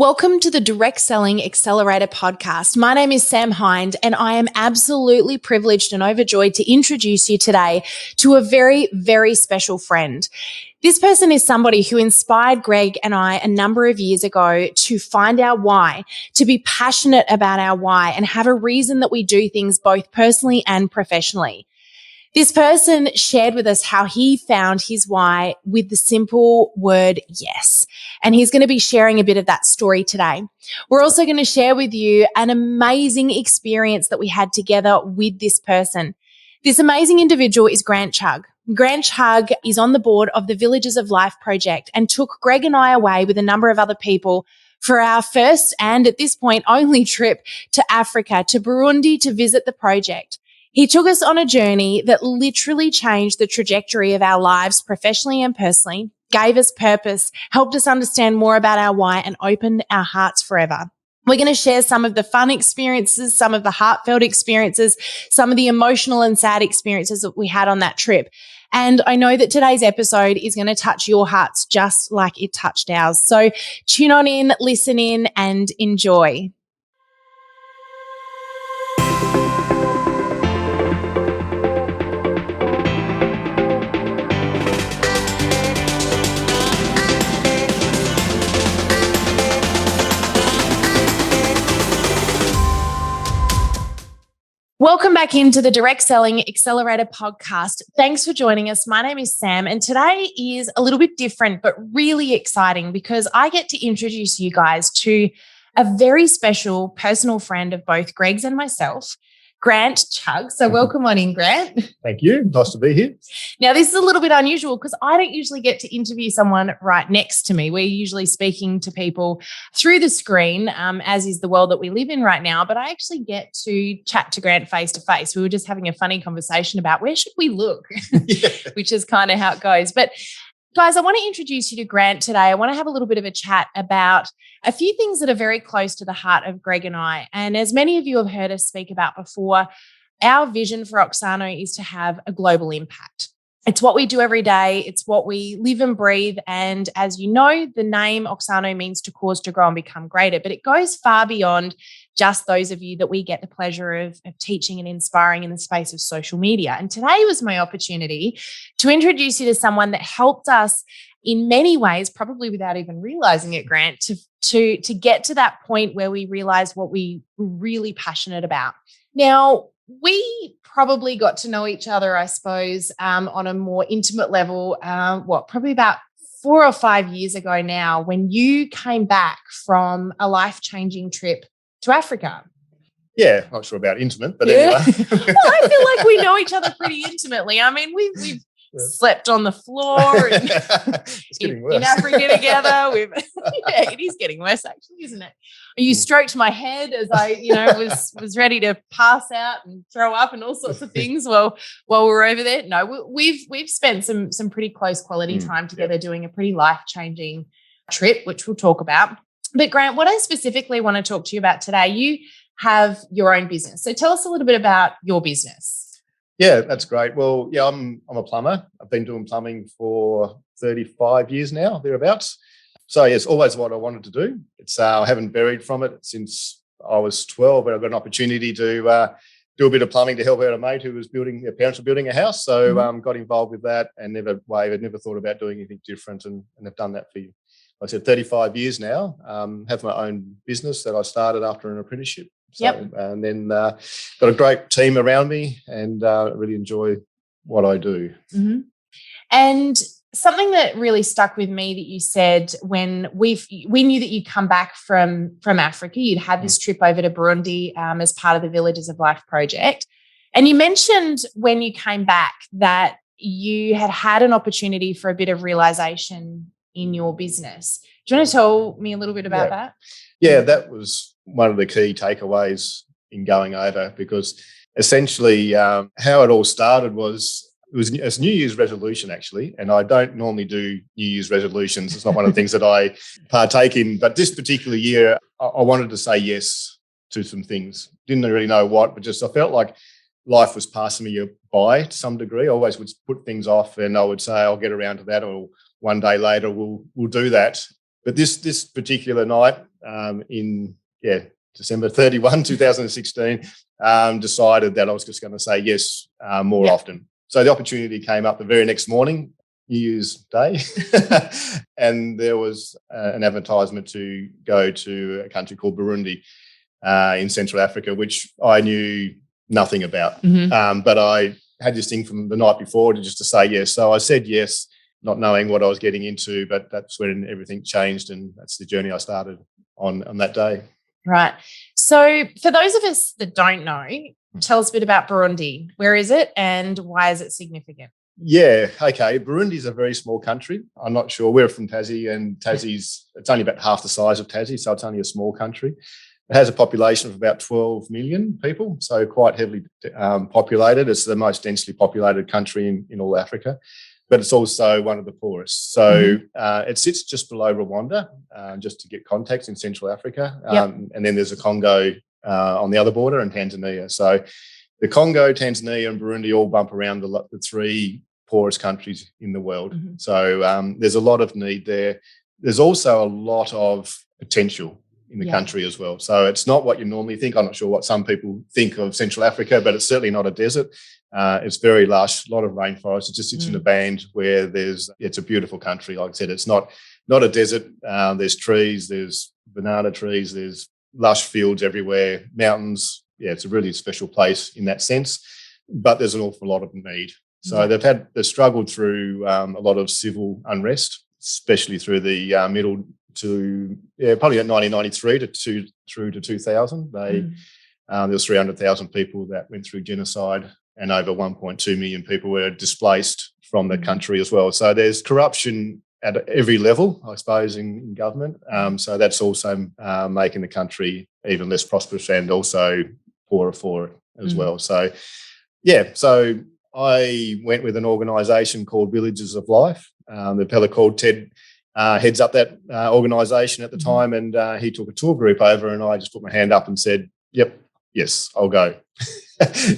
Welcome to the Direct Selling Accelerator podcast. My name is Sam Hind, and I am absolutely privileged and overjoyed to introduce you today to a very, very special friend. This person is somebody who inspired Greg and I a number of years ago to find our why, to be passionate about our why, and have a reason that we do things both personally and professionally. This person shared with us how he found his why with the simple word yes. And he's going to be sharing a bit of that story today. We're also going to share with you an amazing experience that we had together with this person. This amazing individual is Grant Chugg. Grant Chugg is on the board of the Villages of Life project and took Greg and I away with a number of other people for our first and at this point only trip to Africa, to Burundi, to visit the project. He took us on a journey that literally changed the trajectory of our lives professionally and personally, gave us purpose, helped us understand more about our why, and opened our hearts forever. We're going to share some of the fun experiences, some of the heartfelt experiences, some of the emotional and sad experiences that we had on that trip. And I know that today's episode is going to touch your hearts just like it touched ours. So tune on in, listen in, and enjoy. Welcome back into the Direct Selling Accelerator podcast. Thanks for joining us. My name is Sam, and today is a little bit different, but really exciting because I get to introduce you guys to a very special personal friend of both Greg's and myself, Grant Chugg. So welcome on in, Grant. Thank you. Nice to be here. Now, this is a little bit unusual because I don't usually get to interview someone right next to me. We're usually speaking to people through the screen, as is the world that we live in right now. But I actually get to chat to Grant face to face. We were just having a funny conversation about where should we look, which is kind of how it goes. But guys, I want to introduce you to Grant today. I want to have a little bit of a chat about a few things that are very close to the heart of Greg and I. And as many of you have heard us speak about before, our vision for Oxano is to have a global impact. It's what we do every day. It's what we live and breathe. And as you know, the name Oxano means to cause, to grow and become greater. But it goes far beyond just those of you that we get the pleasure of teaching and inspiring in the space of social media. And today was my opportunity to introduce you to someone that helped us in many ways, probably without even realizing it, Grant, to get to that point where we realized what we were really passionate about. Now, we probably got to know each other, I suppose, on a more intimate level, probably about 4 or 5 years ago now, when you came back from a life-changing trip to Africa. Yeah, not sure about intimate, but anyway. Well, I feel like we know each other pretty intimately. I mean, we've slept on the floor and in Africa together. It is getting worse, actually, isn't it? You stroked my head as I, was ready to pass out and throw up and all sorts of things while we were over there. No, we've spent some pretty close quality time together doing a pretty life-changing trip, which we'll talk about. But Grant, what I specifically want to talk to you about today, you have your own business. So tell us a little bit about your business. Yeah, that's great. Well, yeah, I'm a plumber. I've been doing plumbing for 35 years now, thereabouts. So yes, always what I wanted to do. It's I haven't varied from it since I was 12, where I got an opportunity to do a bit of plumbing to help out a mate who was their parents were building a house. So got involved with that and never wavered, never thought about doing anything different, and have done that for, like I said, 35 years now. Have my own business that I started after an apprenticeship. So, and then got a great team around me, and really enjoy what I do. Mm-hmm. And something that really stuck with me that you said when we knew that you'd come back from Africa, you'd had this trip over to Burundi as part of the Villages of Life project. And you mentioned when you came back that you had an opportunity for a bit of realization in your business. Do you want to tell me a little bit about that? Yeah, that was one of the key takeaways in going over, because essentially how it all started was it's New Year's resolution, actually, and I don't normally do New Year's resolutions. It's not one of the things that I partake in, but this particular year I wanted to say yes to some things. Didn't really know what, but just I felt like life was passing me by to some degree. I always would put things off, and I would say I'll get around to that, or one day later we'll do that. But this particular night in December 31, 2016, decided that I was just going to say yes more often. So the opportunity came up the very next morning, New Year's Day, and there was an advertisement to go to a country called Burundi in Central Africa, which I knew nothing about. But I had this thing from the night before to say yes. So I said yes, not knowing what I was getting into, but that's when everything changed, and that's the journey I started on that day. Right. So for those of us that don't know, tell us a bit about Burundi. Where is it and why is it significant? Yeah, okay. Burundi is a very small country. I'm not sure. We're from Tassie, and it's only about half the size of Tassie, so it's only a small country. It has a population of about 12 million people, so quite heavily populated. It's the most densely populated country in all Africa, but it's also one of the poorest. So it sits just below Rwanda, just to get context, in Central Africa. And then there's the Congo on the other border, and Tanzania. So the Congo, Tanzania, and Burundi all bump around the three poorest countries in the world. So there's a lot of need there. There's also a lot of potential in the country as well. So it's not what you normally think. I'm not sure what some people think of Central Africa, but it's certainly not a desert. It's very lush, a lot of rainforest. It just sits in a band where it's a beautiful country. Like I said, it's not a desert. There's trees, there's banana trees, there's lush fields everywhere, mountains. Yeah, it's a really special place in that sense, but there's an awful lot of need. So they've struggled through a lot of civil unrest, especially through the middle to probably at 1993 through to 2000. There was 300,000 people that went through genocide, and over 1.2 million people were displaced from the country as well. So there's corruption at every level, I suppose, in government. So that's also making the country even less prosperous and also poorer for it as well. So, so I went with an organisation called Villages of Life. The fella called Ted heads up that organisation at the time, and he took a tour group over, and I just put my hand up and said, yes, I'll go.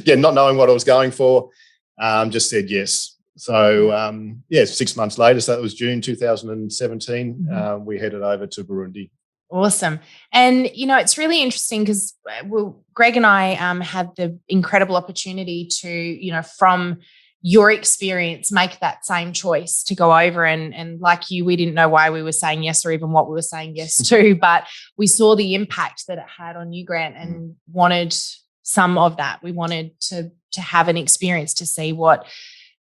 Not knowing what I was going for, just said yes. So, 6 months later, so that was June 2017, we headed over to Burundi. Awesome. And, it's really interesting because Greg and I had the incredible opportunity to, from your experience, make that same choice to go over. And like you, we didn't know why we were saying yes or even what we were saying yes to, but we saw the impact that it had on you, Grant, and wanted some of that. We wanted to have an experience to see what,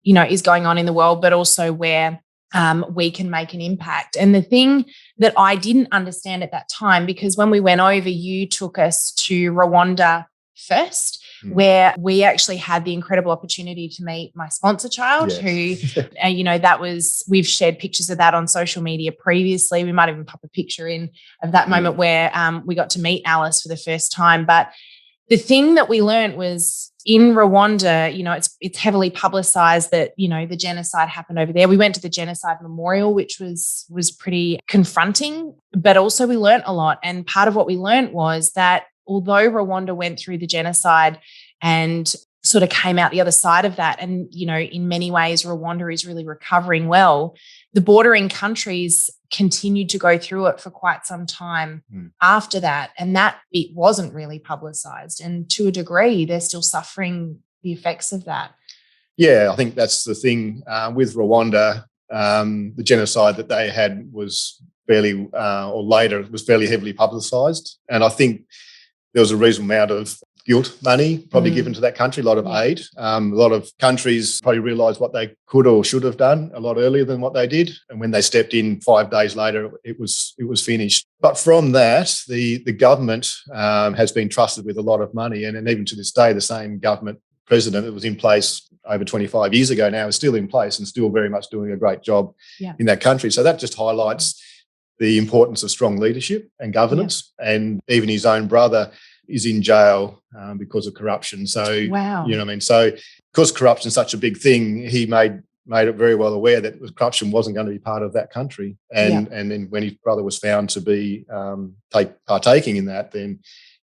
is going on in the world, but also where we can make an impact. And the thing that I didn't understand at that time, because when we went over, you took us to Rwanda first, where we actually had the incredible opportunity to meet my sponsor child, who, we've shared pictures of that on social media previously. We might even pop a picture in of that moment where we got to meet Alice for the first time. But the thing that we learned was in Rwanda, it's heavily publicized that, the genocide happened over there. We went to the genocide memorial, which was pretty confronting, but also we learned a lot. And part of what we learned was that although Rwanda went through the genocide and sort of came out the other side of that, and, in many ways, Rwanda is really recovering well, the bordering countries continued to go through it for quite some time after that. And that bit wasn't really publicized. And to a degree, they're still suffering the effects of that. Yeah, I think that's the thing with Rwanda. The genocide that they had was fairly heavily publicized. And I think there was a reasonable amount of guilt money probably given to that country, a lot of aid. A lot of countries probably realised what they could or should have done a lot earlier than what they did. And when they stepped in 5 days later, it was finished. But from that, the government has been trusted with a lot of money. And even to this day, the same government president that was in place over 25 years ago now is still in place and still very much doing a great job in that country. So that just highlights the importance of strong leadership and governance. And even his own brother is in jail because of corruption. So, you know what I mean? So because corruption is such a big thing, he made it very well aware that corruption wasn't going to be part of that country. And then when his brother was found to be partaking in that, then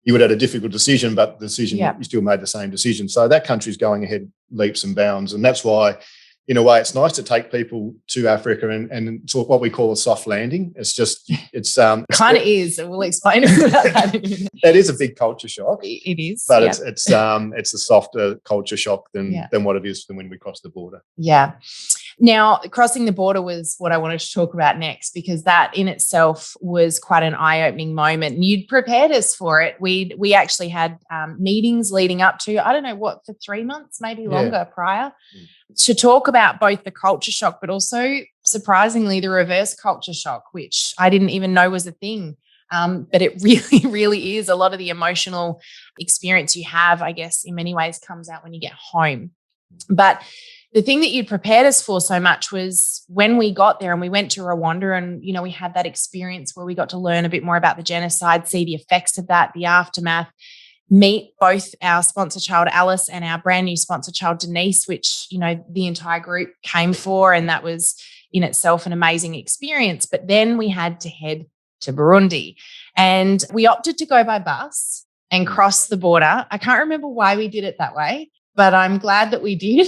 he would have had a difficult decision, but the decision, he still made the same decision. So that country's going ahead leaps and bounds. And that's why in a way, it's nice to take people to Africa and to what we call a soft landing. It's kind of is. We'll explain about that. It is a big culture shock. It is, but it's a softer culture shock than what it is when we cross the border. Yeah. Now, crossing the border was what I wanted to talk about next, because that in itself was quite an eye-opening moment. And you'd prepared us for it. We actually had meetings leading up to, I don't know what, for 3 months, maybe longer prior, to talk about both the culture shock, but also, surprisingly, the reverse culture shock, which I didn't even know was a thing. But it really, really is. A lot of the emotional experience you have, I guess, in many ways comes out when you get home. But the thing that you'd prepared us for so much was when we got there and we went to Rwanda and, we had that experience where we got to learn a bit more about the genocide, see the effects of that, the aftermath, meet both our sponsor child, Alice, and our brand new sponsor child, Denise, which, the entire group came for. And that was in itself an amazing experience. But then we had to head to Burundi and we opted to go by bus and cross the border. I can't remember why we did it that way, but I'm glad that we did.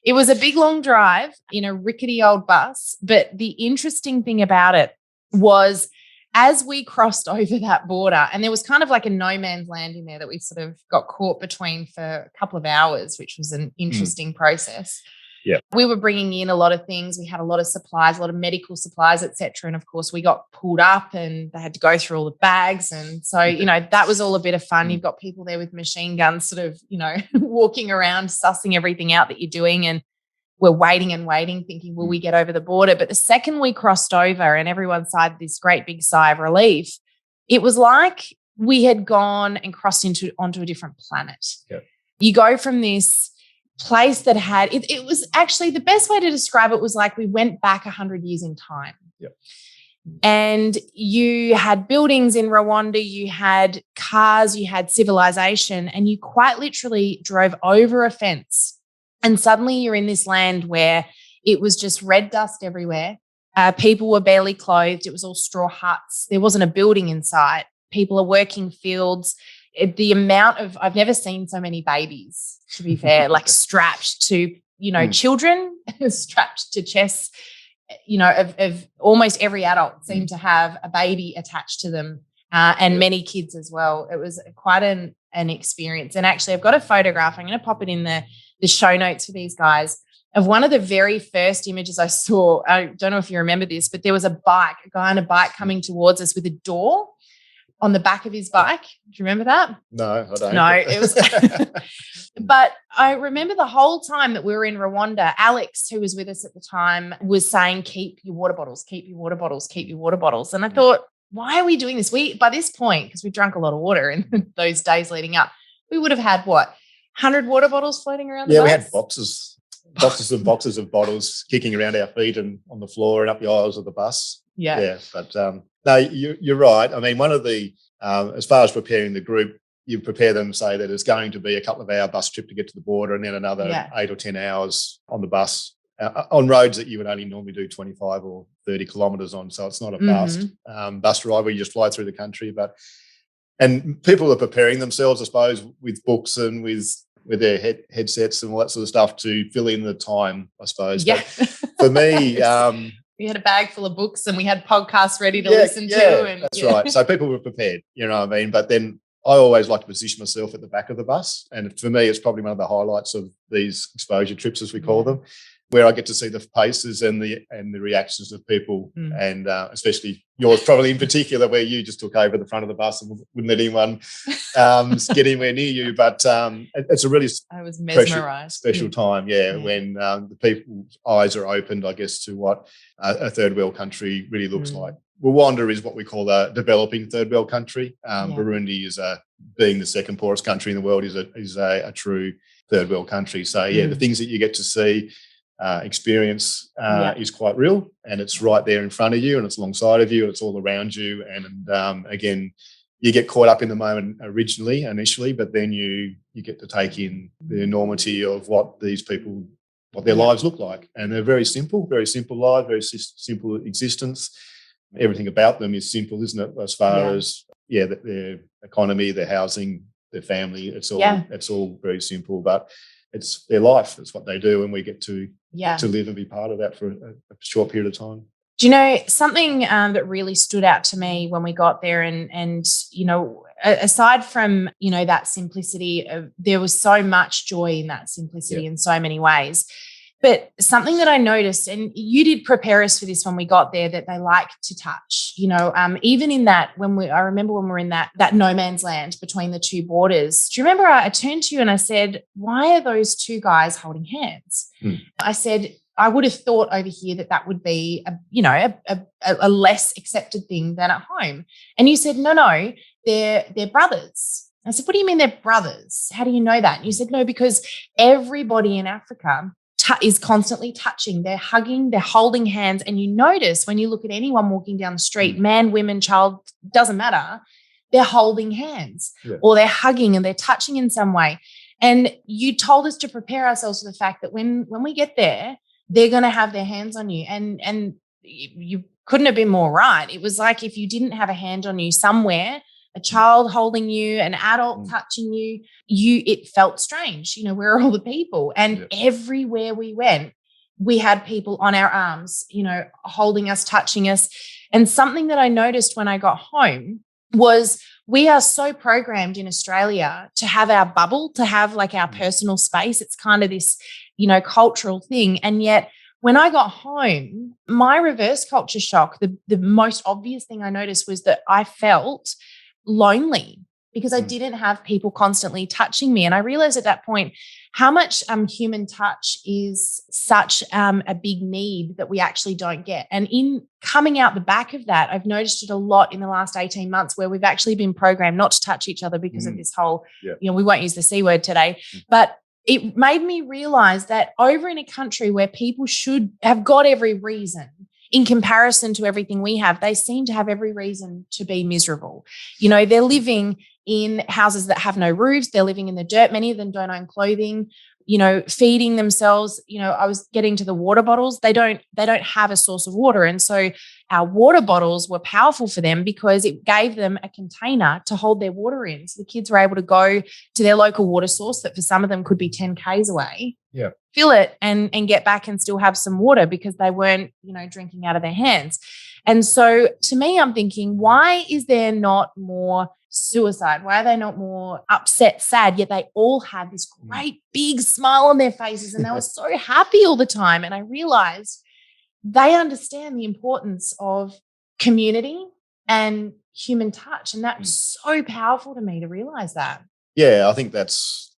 It was a big, long drive in a rickety old bus. But the interesting thing about it was as we crossed over that border, and there was kind of like a no man's land in there that we sort of got caught between for a couple of hours, which was an interesting process. Yeah, we were bringing in a lot of things. We had a lot of supplies, a lot of medical supplies, etc. And of course, we got pulled up, and they had to go through all the bags. And so, that was all a bit of fun. You've got people there with machine guns, sort of, walking around, sussing everything out that you're doing. And we're waiting and waiting, thinking, will we get over the border? But the second we crossed over, and everyone sighed this great big sigh of relief, it was like we had gone and crossed onto a different planet. Yeah. You go from this place that had it was actually, the best way to describe it was like we went back 100 years in time. Yep. And you had buildings in Rwanda, you had cars, you had civilization, and you quite literally drove over a fence. And suddenly you're in this land where it was just red dust everywhere. People were barely clothed. It was all straw huts. There wasn't a building in sight. People are working fields. The amount of, I've never seen so many babies, to be fair, like strapped to, children, strapped to chests, of almost every adult seemed to have a baby attached to them, and many kids as well. It was quite an experience. And actually, I've got a photograph. I'm going to pop it in the show notes for these guys, of one of the very first images I saw. I don't know if you remember this, but there was a guy on a bike coming towards us with a door on the back of his bike. Do you remember that? No, I don't. No, it was. But I remember the whole time that we were in Rwanda, Alex, who was with us at the time, was saying, keep your water bottles, keep your water bottles, keep your water bottles. And I thought, why are we doing this? By this point, because we drank a lot of water in those days leading up, we would have had 100 water bottles floating around the bus? We had boxes and boxes of bottles kicking around our feet and on the floor and up the aisles of the bus. Yeah. But no, you're right. I mean, one of the, as far as preparing the group, you prepare them, say that it's going to be a couple of hour bus trip to get to the border, and then another 8 or 10 hours on the bus on roads that you would only normally do 25 or 30 kilometres on. So it's not a fast bus ride where you just fly through the country. And people are preparing themselves, I suppose, with books and with their headsets and all that sort of stuff to fill in the time, I suppose. Yeah. But for me, we had a bag full of books and we had podcasts ready to listen to. And that's right. So people were prepared, you know what I mean? But then I always like to position myself at the back of the bus. And for me, it's probably one of the highlights of these exposure trips, as we call them, where I get to see the faces and the reactions of people, and especially yours, probably in particular, where you just took over the front of the bus and wouldn't let anyone get anywhere near you. But it's a really I was mesmerised. special time, when the people's eyes are opened, I guess, to what a third world country really looks like. Rwanda is what we call a developing third world country. Burundi is being the second poorest country in the world, is a true third world country. So the things that you get to see, experience is quite real, and it's right there in front of you, and it's alongside of you, and it's all around you. And again, you get caught up in the moment initially, but then you get to take in the enormity of what these people, what their lives look like. And they're very simple lives, very simple existence. Everything about them is simple, isn't it? As far as their economy, their housing, their family, it's all very simple. But it's their life. It's what they do, and we get to Yeah. live and be part of that for a short period of time. Do you know something that really stood out to me when we got there, and aside from that simplicity, there was so much joy in that simplicity in so many ways. But something that I noticed, and you did prepare us for this when we got there, that they like to touch. Even in that, I remember when we were in that no man's land between the two borders. Do you remember I turned to you and I said, "Why are those two guys holding hands?" I said, I would have thought over here that would be a less accepted thing than at home. And you said, no, they're brothers. I said, what do you mean they're brothers? How do you know that? And you said, no, because everybody in Africa is constantly touching. They're hugging, they're holding hands. And you notice when you look at anyone walking down the street, man, women, child, doesn't matter, they're holding hands or they're hugging and they're touching in some way. And you told us to prepare ourselves for the fact that when we get there, they're going to have their hands on you. And you couldn't have been more right. It was like if you didn't have a hand on you somewhere, a child holding you, an adult touching you, it felt strange. Where are all the people? And everywhere we went, we had people on our arms, holding us, touching us. And something that I noticed when I got home was we are so programmed in Australia to have our bubble, to have like our personal space. It's kind of this, cultural thing. And yet when I got home, my reverse culture shock, the most obvious thing I noticed was that I felt lonely because I didn't have people constantly touching me. And I realized at that point how much human touch is such a big need that we actually don't get. And in coming out the back of that, I've noticed it a lot in the last 18 months where we've actually been programmed not to touch each other because of this whole, we won't use the C word today, but it made me realize that over in a country where people should have got every reason in comparison to everything we have, they seem to have every reason to be miserable. They're living in houses that have no roofs. They're living in the dirt. Many of them don't own clothing, feeding themselves. I was getting to the water bottles. They don't have a source of water. And so our water bottles were powerful for them because it gave them a container to hold their water in. So the kids were able to go to their local water source that for some of them could be 10 Ks away, fill it and get back and still have some water because they weren't, drinking out of their hands. And so to me, I'm thinking, why is there not more suicide? Why are they not more upset, sad? Yet they all had this great big smile on their faces and they were so happy all the time. And I realized they understand the importance of community and human touch. And that was so powerful to me to realize that. Yeah, I think that's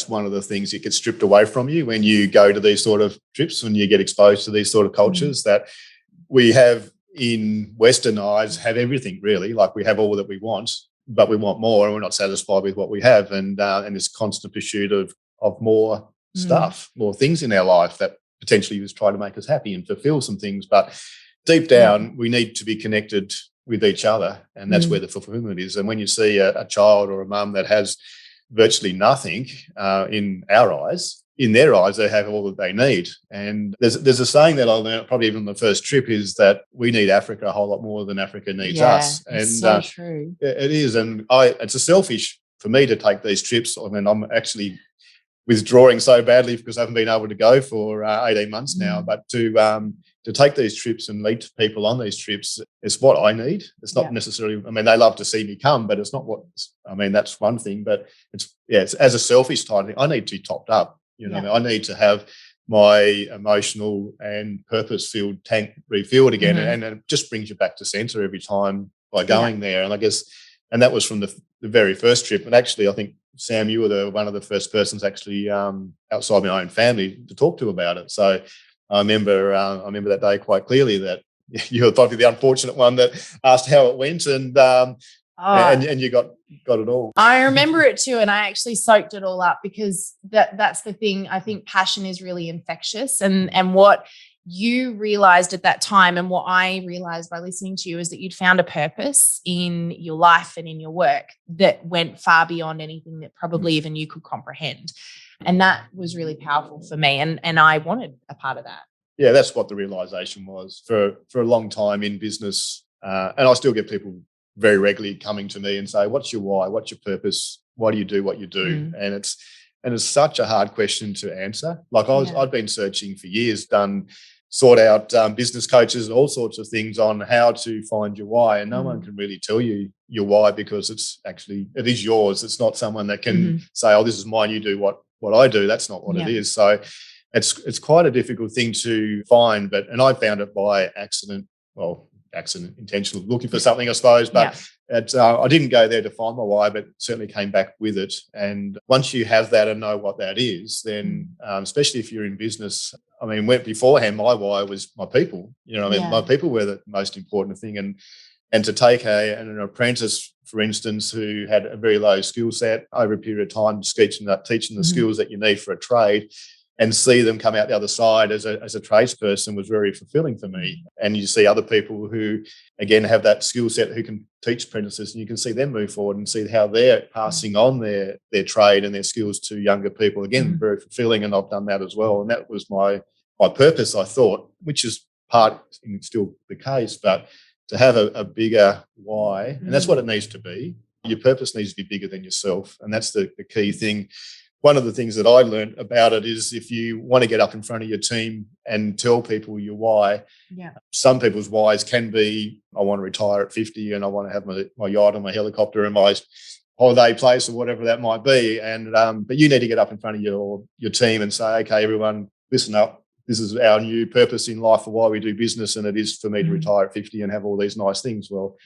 one of the things that gets stripped away from you when you go to these sort of trips, when you get exposed to these sort of cultures that we have in Western eyes, have everything really. Like we have all that we want, but we want more and we're not satisfied with what we have. And this constant pursuit of more stuff, more things in our life that potentially is trying to make us happy and fulfill some things. But deep down, we need to be connected with each other. And that's where the fulfillment is. And when you see a child or a mum that has virtually nothing in our eyes, in their eyes, they have all that they need. And there's a saying that I learned probably even on the first trip is that we need Africa a whole lot more than Africa needs us. And it's so true. It is. And it's a selfish for me to take these trips. I mean, I'm actually withdrawing so badly because I haven't been able to go for 18 months now. But to take these trips and meet people on these trips is what I need. It's not necessarily, I mean, they love to see me come, but it's not what, I mean, that's one thing, but it's as a selfish type thing, I need to be topped up. I need to have my emotional and purpose-filled tank refilled again. And it just brings you back to centre every time by going there. And I guess, and that was from the very first trip. And actually, I think, Sam, you were one of the first persons actually outside my own family to talk to about it. So I remember that day quite clearly that you were probably the unfortunate one that asked how it went, and you got it all. I remember it too, and I actually soaked it all up because that's the thing. I think passion is really infectious, and what you realized at that time and what I realized by listening to you is that you'd found a purpose in your life and in your work that went far beyond anything that probably even you could comprehend. And that was really powerful for me. And I wanted a part of that. Yeah, that's what the realization was for a long time in business. And I still get people very regularly coming to me and say, what's your why? What's your purpose? Why do you do what you do? And And it's such a hard question to answer. Like I'd been searching for years, sought out business coaches and all sorts of things on how to find your why. And no one can really tell you your why, because it is yours. It's not someone that can say, oh, this is mine, you do what I do. That's not what it is. So it's quite a difficult thing to find. And I found it by accident. Well, accident, intentional, looking for something, I suppose. But I didn't go there to find my why, but certainly came back with it. And once you have that and know what that is, then especially if you're in business, I mean, beforehand, my why was my people. You know what I mean? My people were the most important thing. And to take an apprentice, for instance, who had a very low skill set over a period of time, teaching the skills that you need for a trade, and see them come out the other side as a tradesperson was very fulfilling for me. And you see other people who, again, have that skill set who can teach apprentices, and you can see them move forward and see how they're passing on their trade and their skills to younger people. Again, very fulfilling, and I've done that as well. And that was my purpose, I thought, which is still the case, but to have a bigger why, and that's what it needs to be. Your purpose needs to be bigger than yourself, and that's the key thing. One of the things that I learned about it is if you want to get up in front of your team and tell people your why, some people's whys can be, I want to retire at 50 and I want to have my yacht and my helicopter and my holiday place or whatever that might be. And but you need to get up in front of your team and say, okay, everyone, listen up. This is our new purpose in life for why we do business, and it is for me to retire at 50 and have all these nice things. Well,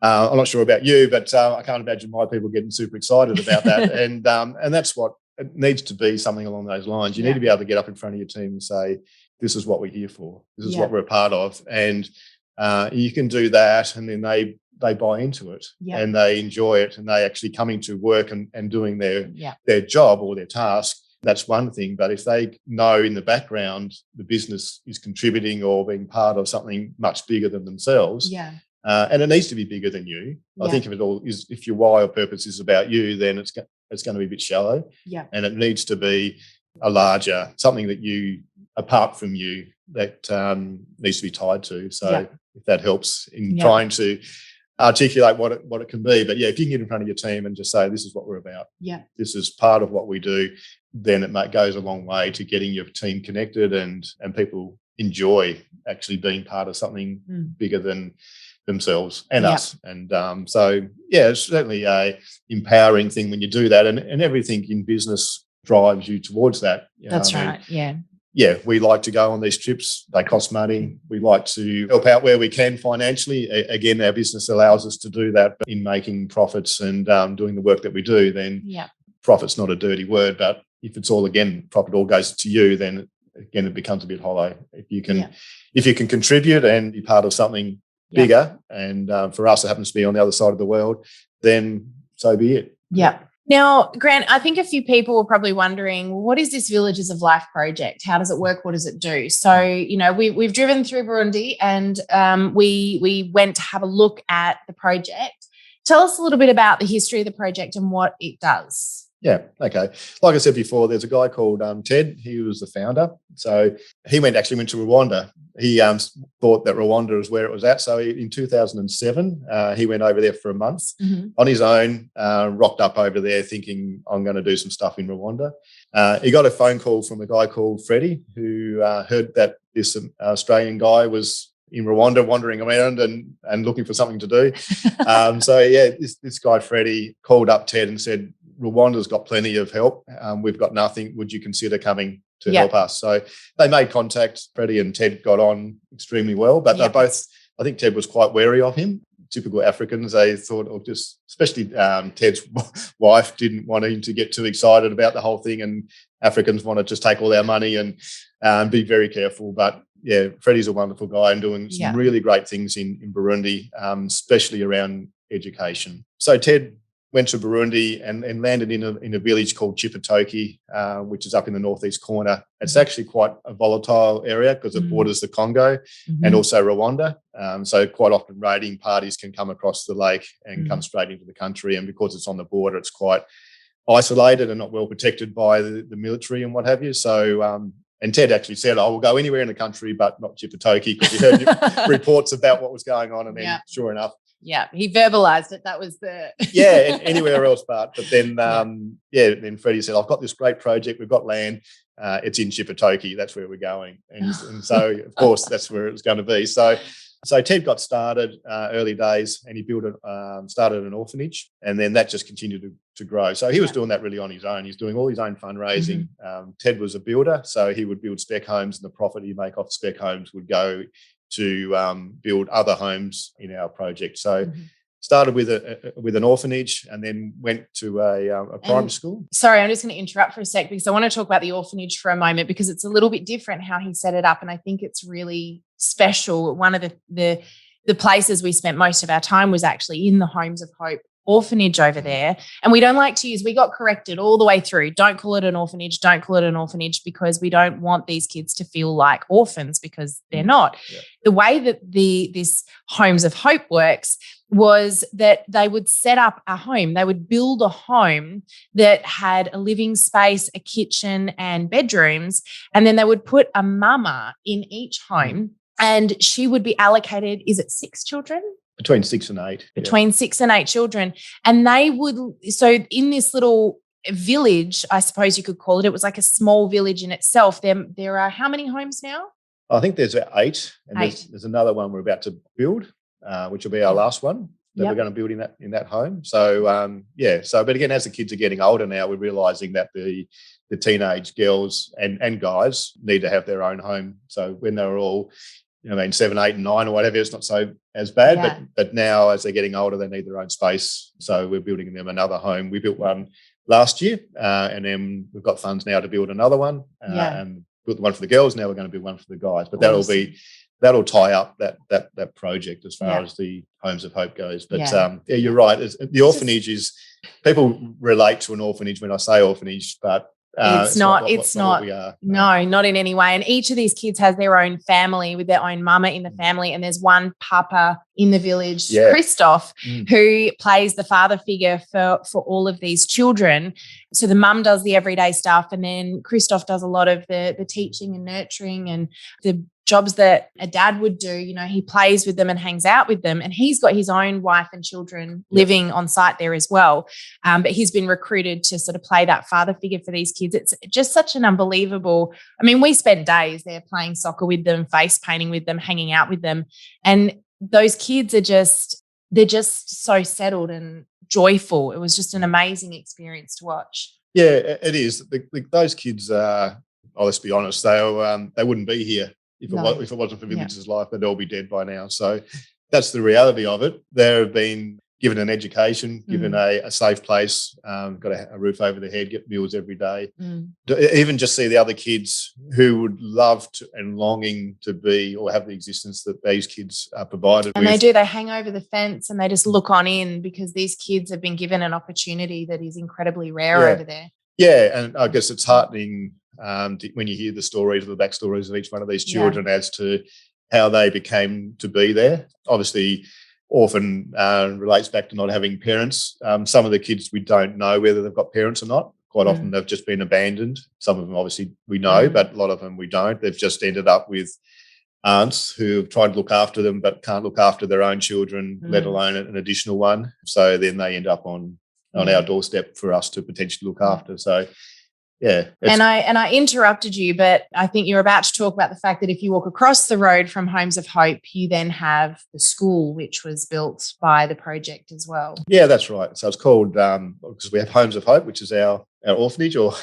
I'm not sure about you, but I can't imagine my people getting super excited about that. And that's what it needs to be, something along those lines. You need to be able to get up in front of your team and say, this is what we're here for. This is what we're a part of. And you can do that, and then they buy into it and they enjoy it, and they actually coming to work and doing their job or their task. That's one thing. But if they know in the background the business is contributing or being part of something much bigger than themselves, and it needs to be bigger than you. I think if your why or purpose is about you, then it's going to be a bit shallow. And it needs to be a larger, something that you, apart from you, that needs to be tied to. So if that helps in trying to articulate what it can be. But if you can get in front of your team and just say, this is what we're about. This is part of what we do, then it goes a long way to getting your team connected and people enjoy actually being part of something bigger than themselves and us. And it's certainly a empowering thing when you do that, and everything in business drives you towards that. That's right. We like to go on these trips. They cost money. We like to help out where we can financially. Again, our business allows us to do that. But in making profits and doing the work that we do, then profit's not a dirty word. But if it's all, again, profit all goes to you, then again it becomes a bit hollow. If you can contribute and be part of something bigger, and for us it happens to be on the other side of the world, then so be it. Now, Grant, I think a few people were probably wondering, what is this Villages of Life project? How does it work? What does it do? So, we've driven through Burundi, and we went to have a look at the project. Tell us a little bit about the history of the project and what it does. Yeah, okay. Like I said before, there's a guy called Ted. He was the founder. So he actually went to Rwanda. He thought that Rwanda was where it was at. So in 2007, he went over there for a month on his own, rocked up over there thinking, I'm going to do some stuff in Rwanda. He got a phone call from a guy called Freddie, who heard that this Australian guy was in Rwanda wandering around and looking for something to do. This guy Freddie called up Ted and said, Rwanda's got plenty of help. We've got nothing. Would you consider coming to help us? So they made contact. Freddie and Ted got on extremely well, but they both, I think Ted was quite wary of him. Typical Africans, they thought, especially Ted's wife didn't want him to get too excited about the whole thing, and Africans want to just take all our money and be very careful. But Freddie's a wonderful guy and doing some really great things in Burundi, especially around education. So Ted went to Burundi and landed in a village called Chipatoki, which is up in the northeast corner. It's actually quite a volatile area because it borders the Congo and also Rwanda. So quite often raiding parties can come across the lake and come straight into the country. And because it's on the border, it's quite isolated and not well protected by the military and what have you. So and Ted actually said, I will go anywhere in the country but not Chipatoki, because he heard reports about what was going on. And then sure enough, Yeah. He verbalized it. That was the anywhere else but then then Freddie said, I've got this great project, we've got land, it's in Chipatoki, that's where we're going. And so of course that's where it was going to be. So Ted got started early days, and he started an orphanage, and then that just continued to grow. So he was doing that really on his own. He's doing all his own fundraising. Ted was a builder, so he would build spec homes, and the profit he make off spec homes would go to build other homes in our project. So started with an orphanage, and then went to a primary school. Sorry, I'm just going to interrupt for a sec, because I want to talk about the orphanage for a moment, because it's a little bit different how he set it up, and I think it's really special. One of the places we spent most of our time was actually in the Homes of Hope orphanage over there. And we don't like to use, we got corrected all the way through, don't call it an orphanage, because we don't want these kids to feel like orphans, because they're not. The way that this Homes of Hope works was that they would set up a home. They would build a home that had a living space, a kitchen, and bedrooms. And then they would put a mama in each home, and she would be allocated, is it 6 children? Between 6 and 8. Between 6 and 8 children. And they would, so in this little village, I suppose you could call it, it was like a small village in itself. There are how many homes now? I think there's 8. And there's another one we're about to build, which will be our last one that we're going to build in that home. So, but again, as the kids are getting older now, we're realising that the teenage girls and guys need to have their own home. So when they're all 7, 8, and 9 or whatever, it's not so as bad. But now, as they're getting older, they need their own space. So we're building them another home. We built one last year, and then we've got funds now to build another one. And built the one for the girls. Now we're going to build one for the guys. But that'll tie up that project as far as the Homes of Hope goes. But you're right. The orphanage is, people relate to an orphanage when I say orphanage, but it's not what we are. No, not in any way. And each of these kids has their own family, with their own mama in the family. And there's one papa in the village, Christoph, who plays the father figure for all of these children. So the mum does the everyday stuff, and then Christoph does a lot of the teaching and nurturing and the jobs that a dad would do. He plays with them and hangs out with them, and he's got his own wife and children living on site there as well. But he's been recruited to sort of play that father figure for these kids. It's just such an unbelievable, we spent days there playing soccer with them, face painting with them, hanging out with them. And those kids they're just so settled and joyful. It was just an amazing experience to watch. Yeah, it is. Those kids are, let's be honest, they wouldn't be here if it wasn't for Village's life. They'd all be dead by now. So that's the reality of it. They've been given an education, given a safe place, got a roof over their head, get meals every day. Even just see the other kids who would love to and longing to be or have the existence that these kids are provided and with. They hang over the fence and they just look on in, because these kids have been given an opportunity that is incredibly rare over there. Yeah, and I guess it's heartening when you hear the stories, the backstories of each one of these children as to how they became to be there. Obviously, often relates back to not having parents. Some of the kids, we don't know whether they've got parents or not. Quite often they've just been abandoned. Some of them obviously we know, but a lot of them we don't. They've just ended up with aunts who have tried to look after them but can't look after their own children, let alone an additional one. So then they end up on our doorstep for us to potentially look after. So and I interrupted you, but I think you're about to talk about the fact that if you walk across the road from Homes of Hope, you then have the school, which was built by the project as well. Yeah, that's right. So it's called, because we have Homes of Hope, which is our orphanage or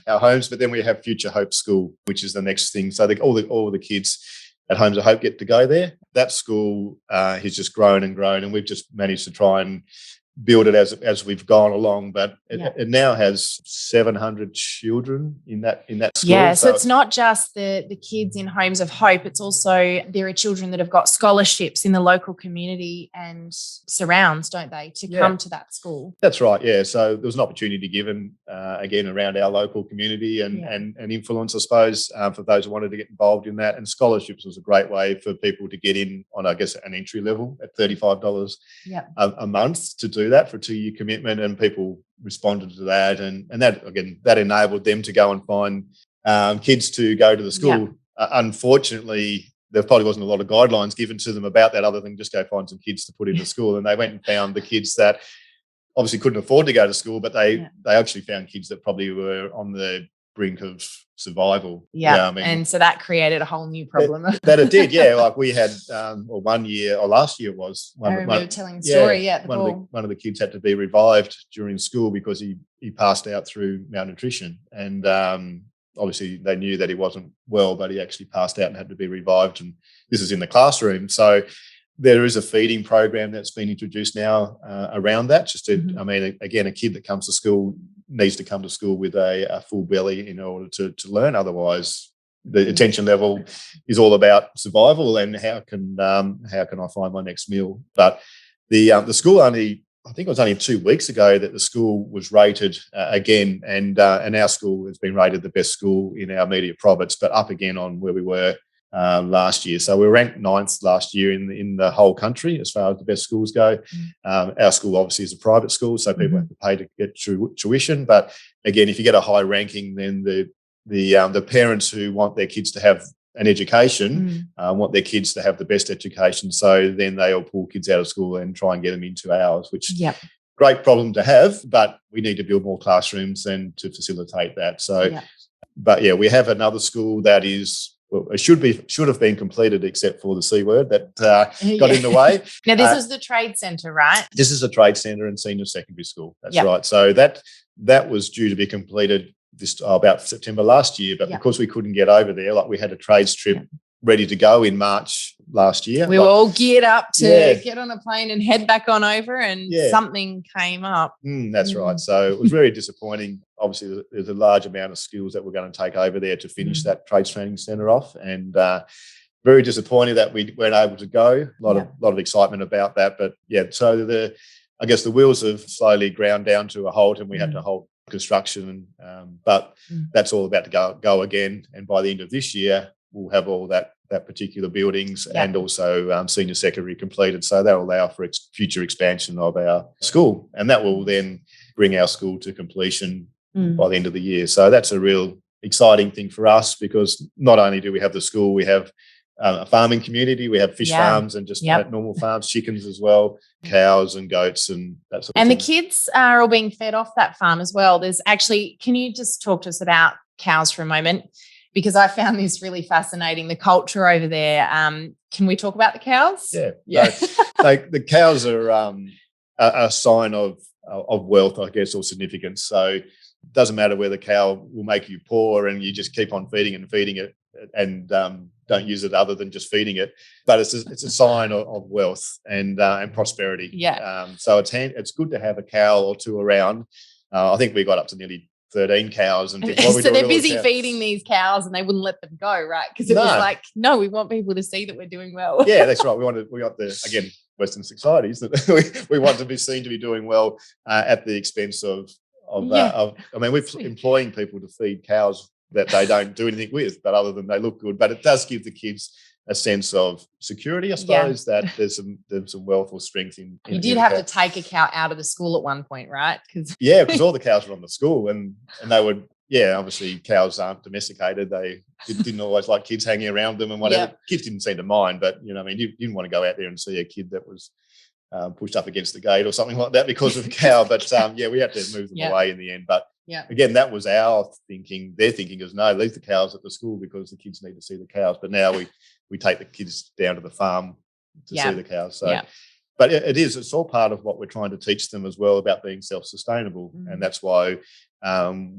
our homes, but then we have Future Hope School, which is the next thing. So all the kids at Homes of Hope get to go there. That school has just grown and grown, and we've just managed to try and build it as we've gone along, but it now has 700 children in that school. Yeah, so it's not just the kids in Homes of Hope, it's also there are children that have got scholarships in the local community and surrounds, don't they, to come to that school. That's right, yeah. So there was an opportunity given, again, around our local community and influence, I suppose, for those who wanted to get involved in that. And scholarships was a great way for people to get in on, I guess, an entry level at $35 a month to do that for a 2-year commitment, and people responded to that, and that again that enabled them to go and find kids to go to the school. Unfortunately, there probably wasn't a lot of guidelines given to them about that other than just go find some kids to put into school. And they went and found the kids that obviously couldn't afford to go to school, but they actually found kids that probably were on the brink of survival. Yeah. And so that created a whole new problem. That it did, yeah. Like we had, or 1 year, or last year it was. I remember telling the story, one of the kids had to be revived during school because he passed out through malnutrition. And obviously they knew that he wasn't well, but he actually passed out and had to be revived. And this is in the classroom. So there is a feeding program that's been introduced now around that. Just to, I mean, again, a kid that comes to school needs to come to school with a full belly in order to learn. Otherwise, the attention level is all about survival and how can I find my next meal. But the school only, I think it was only 2 weeks ago that the school was rated again, and our school has been rated the best school in our immediate province, but up again on where we were last year. So we were ranked 9th last year in the whole country as far as the best schools go. Our school obviously is a private school, so people have to pay to get tuition. But again, if you get a high ranking, then the parents who want their kids to have an education want their kids to have the best education. So then they all pull kids out of school and try and get them into ours, which great problem to have, but we need to build more classrooms and to facilitate that. So, but yeah, we have another school that is, well, it should have been completed except for the C word that got in the way. Now, this is the trade centre, right? This is a trade centre and senior secondary school. That's right. So that was due to be completed about September last year, but because we couldn't get over there, like we had a trades trip ready to go in March last year. We were all geared up to get on a plane and head back on over, and something came up. That's right. So it was very disappointing. Obviously, there's a large amount of skills that we're going to take over there to finish that trades training centre off, and very disappointed that we weren't able to go. A lot of excitement about that, but so I guess the wheels have slowly ground down to a halt, and we had to halt construction. But that's all about to go again, and by the end of this year, we'll have all that particular buildings and also senior secondary completed. So that will allow for future expansion of our school, and that will then bring our school to completion by the end of the year. So that's a real exciting thing for us, because not only do we have the school, we have a farming community, we have fish farms and just normal farms, chickens as well, cows and goats and that sort of thing. And the kids are all being fed off that farm as well. There's actually, can you just talk to us about cows for a moment? Because I found this really fascinating, the culture over there. Can we talk about the cows? Yeah. The cows are a sign of wealth, I guess, or significance. So it doesn't matter whether the cow will make you poor and you just keep on feeding it and don't use it other than just feeding it. But it's a sign of wealth and prosperity. So it's good to have a cow or two around. I think we got up to nearly 13 cows, and so they're busy feeding these cows and they wouldn't let them go, right? Because it was like, no, we want people to see that we're doing well. Yeah, that's right. We want the Western societies that we want to be seen to be doing well at the expense of I mean, we're employing people to feed cows that they don't do anything with, but other than they look good. But it does give the kids a sense of security, I suppose, that there's some wealth or strength in. You did have to take a cow out of the school at one point, right? Because all the cows were on the school, and they would. Yeah, obviously cows aren't domesticated. They didn't always like kids hanging around them and whatever. Kids didn't seem to mind, but I mean, you didn't want to go out there and see a kid that was pushed up against the gate or something like that because of a cow. But we had to move them away in the end. But again, that was our thinking. Their thinking is no, leave the cows at the school because the kids need to see the cows. But now we take the kids down to the farm to see the cows. So, but it's all part of what we're trying to teach them as well about being self-sustainable, and that's why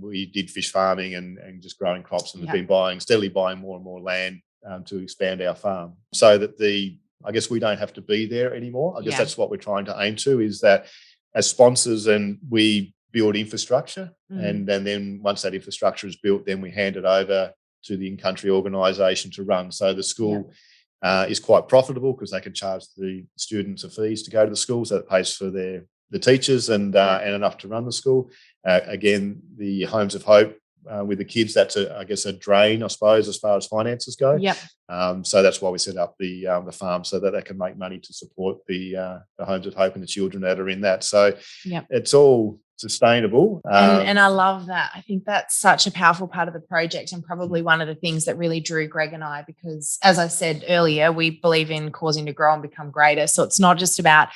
we did fish farming and just growing crops, and have been steadily buying more and more land to expand our farm, so that I guess we don't have to be there anymore. I guess that's what we're trying to aim to, is that as sponsors, and we build infrastructure, and then once that infrastructure is built, then we hand it over to the in-country organisation to run. So the school is quite profitable because they can charge the students a fees to go to the school, so it pays for the teachers and enough to run the school. Again, the Homes of Hope with the kids, that's a drain, I suppose, as far as finances go. So that's why we set up the farm, so that they can make money to support the Homes of Hope and the children that are in that. So it's all sustainable. And I love that. I think that's such a powerful part of the project, and probably one of the things that really drew Greg and I, because as I said earlier, we believe in causing to grow and become greater. So it's not just about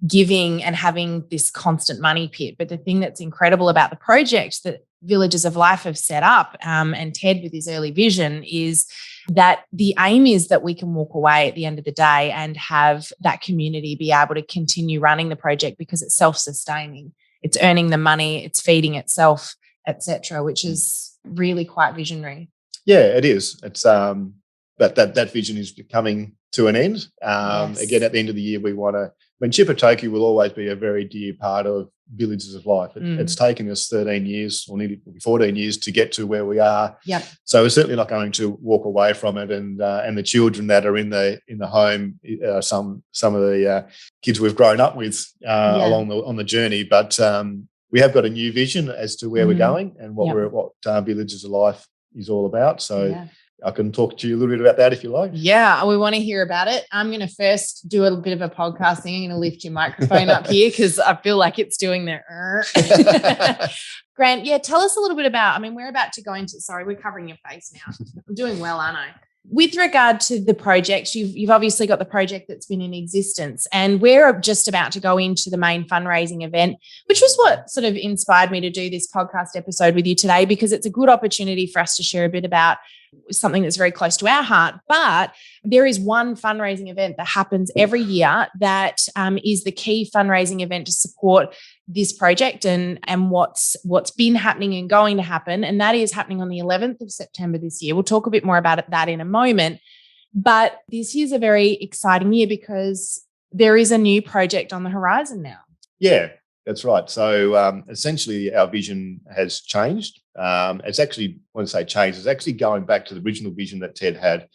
giving and having this constant money pit, but the thing that's incredible about the project that Villages of Life have set up, and Ted with his early vision, is that the aim is that we can walk away at the end of the day and have that community be able to continue running the project because it's self-sustaining. It's earning the money, it's feeding itself, etc., which is really quite visionary. Yeah, it is. It's but that vision is coming to an end. Yes. Again, at the end of the year, we want to. I mean, Chipatoki will always be a very dear part of Villages of Life. It's taken us 13 years or nearly 14 years to get to where we are. Yep. So we're certainly not going to walk away from it. And the children that are in the home, some of the kids we've grown up with on the journey. But we have got a new vision as to where we're going and what Villages of Life is all about. So I can talk to you a little bit about that if you like. Yeah, we want to hear about it. I'm going to first do a bit of a podcast thing. I'm going to lift your microphone up here because I feel like it's doing the Grant, tell us a little bit about, we're about to go into, sorry, we're covering your face now. I'm doing well, aren't I? With regard to the project, you've obviously got the project that's been in existence, and we're just about to go into the main fundraising event, which was what sort of inspired me to do this podcast episode with you today, because it's a good opportunity for us to share a bit about something that's very close to our heart. But there is one fundraising event that happens every year that is the key fundraising event to support this project and what's been happening and going to happen. And that is happening on the 11th of September this year. We'll talk a bit more about that in a moment. But this year's a very exciting year because there is a new project on the horizon now. Yeah, that's right. So essentially our vision has changed. It's actually, when I say changed, it's actually going back to the original vision that Ted had,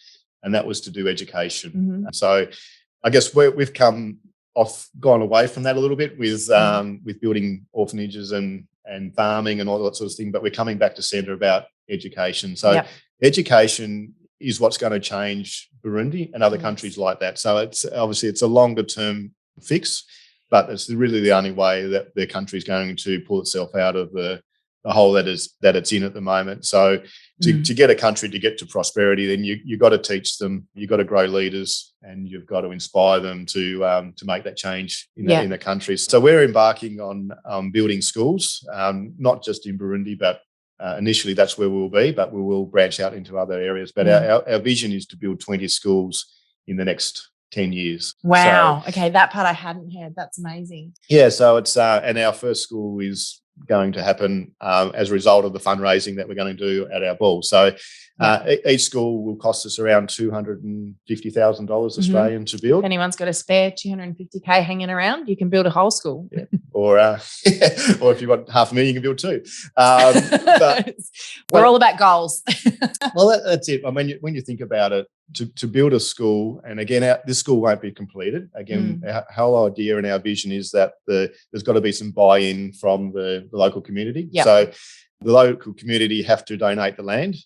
and that was to do education. Mm-hmm. So I guess we've gone away from that a little bit with building orphanages and farming and all that sort of thing, but we're coming back to centre about education. So education is what's going to change Burundi and other countries like that. So it's a longer term fix, but it's really the only way that the country is going to pull itself out of the hole that it's in at the moment. So to get a country to get to prosperity, then you've got to teach them, you've got to grow leaders, and you've got to inspire them to make that change in the country. So we're embarking on building schools, not just in Burundi, but initially that's where we'll be, but we will branch out into other areas. But our vision is to build 20 schools in the next 10 years. Wow. So, okay, that part I hadn't heard. That's amazing. Yeah, so it's and our first school is going to happen as a result of the fundraising that we're going to do at our ball. So each school will cost us around $250,000 Australian to build. If anyone's got a spare $250K hanging around, you can build a whole school. Yeah. Or if you've got $500,000, you can build two. But we're all about goals. Well, that's it. When you think about it, to build a school, and again, this school won't be completed. Again, our whole idea and our vision is that there's got to be some buy-in from the local community. Yep. So the local community have to donate the land,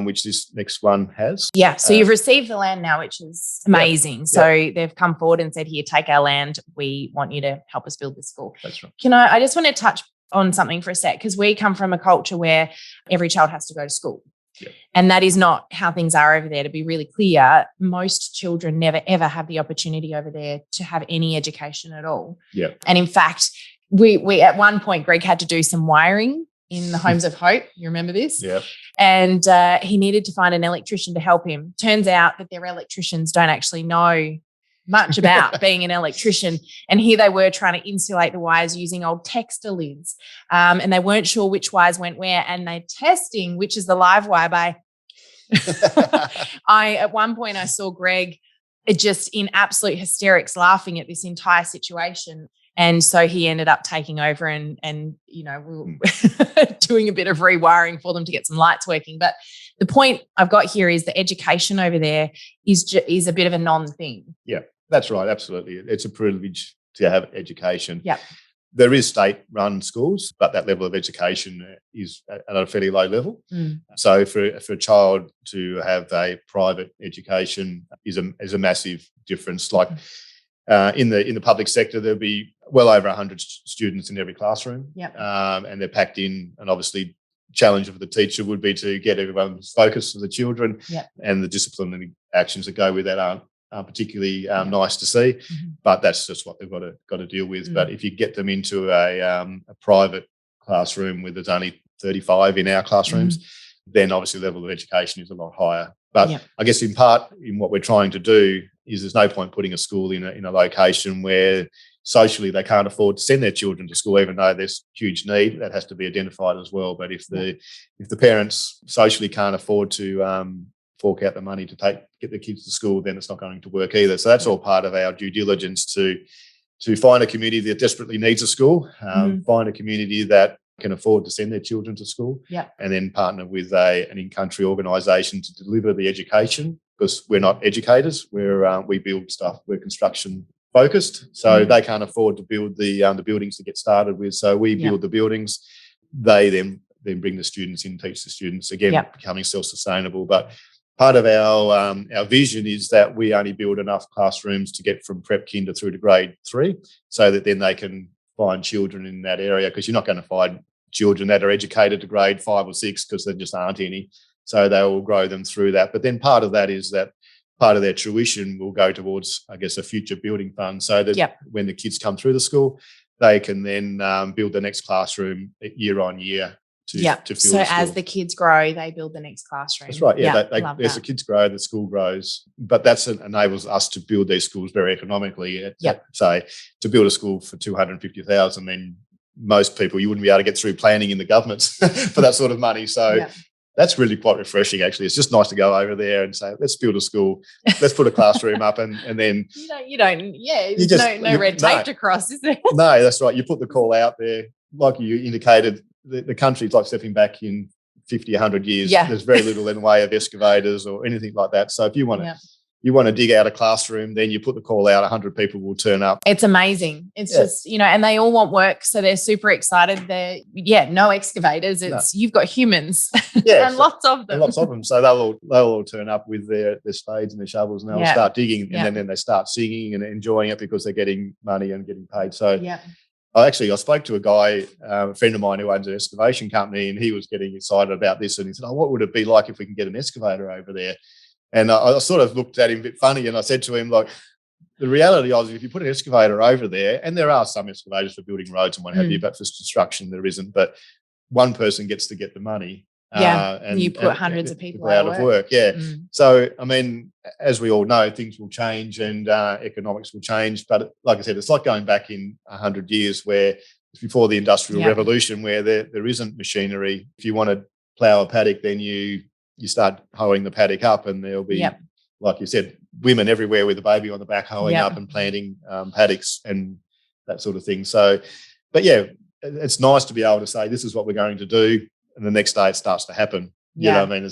which this next one has. Yeah, so you've received the land now, which is amazing. Yep. So they've come forward and said, here, take our land. We want you to help us build this school. That's right. I just want to touch on something for a sec, because we come from a culture where every child has to go to school. Yep. And that is not how things are over there. To be really clear, most children never, ever have the opportunity over there to have any education at all. Yep. And in fact, we at one point, Greg had to do some wiring in the Homes of Hope. You remember this? Yeah. And he needed to find an electrician to help him. Turns out that their electricians don't actually know much about being an electrician. And here they were trying to insulate the wires using old texter lids. And they weren't sure which wires went where. And they're testing which is the live wire by. At one point I saw Greg just in absolute hysterics laughing at this entire situation. And so he ended up taking over and we were doing a bit of rewiring for them to get some lights working. But the point I've got here is the education over there is a bit of a non-thing. Yeah, that's right. Absolutely. It's a privilege to have education. Yeah. There is state-run schools, but that level of education is at a fairly low level. So for a child to have a private education is a massive difference. Like In the public sector, there'll be well over 100 students in every classroom, and they're packed in. And obviously, challenge of the teacher would be to get everyone's focus for the children, and the disciplinary actions that go with that aren't particularly nice to see. But that's just what they've got to deal with. But if you get them into a private classroom where there's only 35 in our classrooms, then obviously the level of education is a lot higher. But I guess in part, in what we're trying to do is there's no point putting a school in a location where socially they can't afford to send their children to school, even though there's huge need. That has to be identified as well. But if the parents socially can't afford to fork out the money to get the kids to school, then it's not going to work either. So that's all part of our due diligence to find a community that desperately needs a school, find a community that can afford to send their children to school, and then partner with an in-country organisation to deliver the education, because we're not educators. We build stuff. We're construction focused, so they can't afford to build the buildings to get started with. So we build the buildings. They then bring the students in, teach the students, again becoming self-sustainable. But part of our vision is that we only build enough classrooms to get from prep kinder through to grade 3, so that then they can find children in that area, because you're not going to find children that are educated to grade 5 or 6 because there just aren't any. So they will grow them through that. But then part of that is that part of their tuition will go towards, I guess, a future building fund, so that when the kids come through the school, they can then build the next classroom year on year to fill so the school. As the kids grow, they build the next classroom. That's right. As the kids grow, the school grows. But that enables us to build these schools very economically. Say, to build a school for $250,000, then most people, you wouldn't be able to get through planning in the government for that sort of money. So that's really quite refreshing, actually. It's just nice to go over there and say, let's build a school, let's put a classroom up, and then no red tape to cross, is there? No, that's right. You put the call out there, like you indicated. The country's like stepping back in 50, 100 years. There's very little in the way of excavators or anything like that. So if you want to dig out a classroom, then you put the call out, 100 people will turn up. It's amazing. It's just, and they all want work, so they're super excited. No excavators. You've got humans and lots of them. So they'll all turn up with their spades and their shovels, and they'll start digging, and then they start singing and enjoying it because they're getting money and getting paid. So I spoke to a guy, a friend of mine who owns an excavation company, and he was getting excited about this, and he said, what would it be like if we can get an excavator over there? And I sort of looked at him a bit funny, and I said to him, like, the reality is if you put an excavator over there, and there are some excavators for building roads and what have you, but for construction there isn't, but one person gets to get the money. And you put hundreds of people out of work. So, I mean, as we all know, things will change and economics will change. But like I said, it's like going back in 100 years where before the Industrial Revolution, where there isn't machinery. If you want to plough a paddock, then you start hoeing the paddock up, and there'll be, like you said, women everywhere with a baby on the back hoeing up and planting paddocks and that sort of thing. So, but it's nice to be able to say, this is what we're going to do. And the next day it starts to happen. You know what I mean?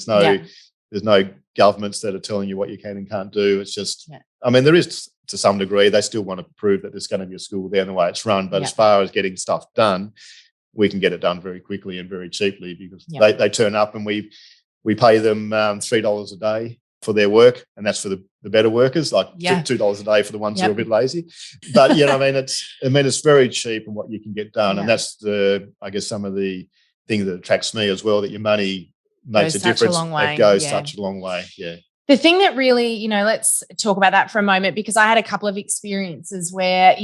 There's no governments that are telling you what you can and can't do. It's just, I mean, there is to some degree, they still want to prove that there's going to be a school there and the way it's run. But as far as getting stuff done, we can get it done very quickly and very cheaply, because they turn up and we pay them $3 a day for their work, and that's for the better workers, like $2 a day for the ones who are a bit lazy. But it's very cheap and what you can get done, and that's I guess some of the thing that attracts me as well, that your money makes a difference. It goes such a long way. The thing that really, let's talk about that for a moment, because I had a couple of experiences where,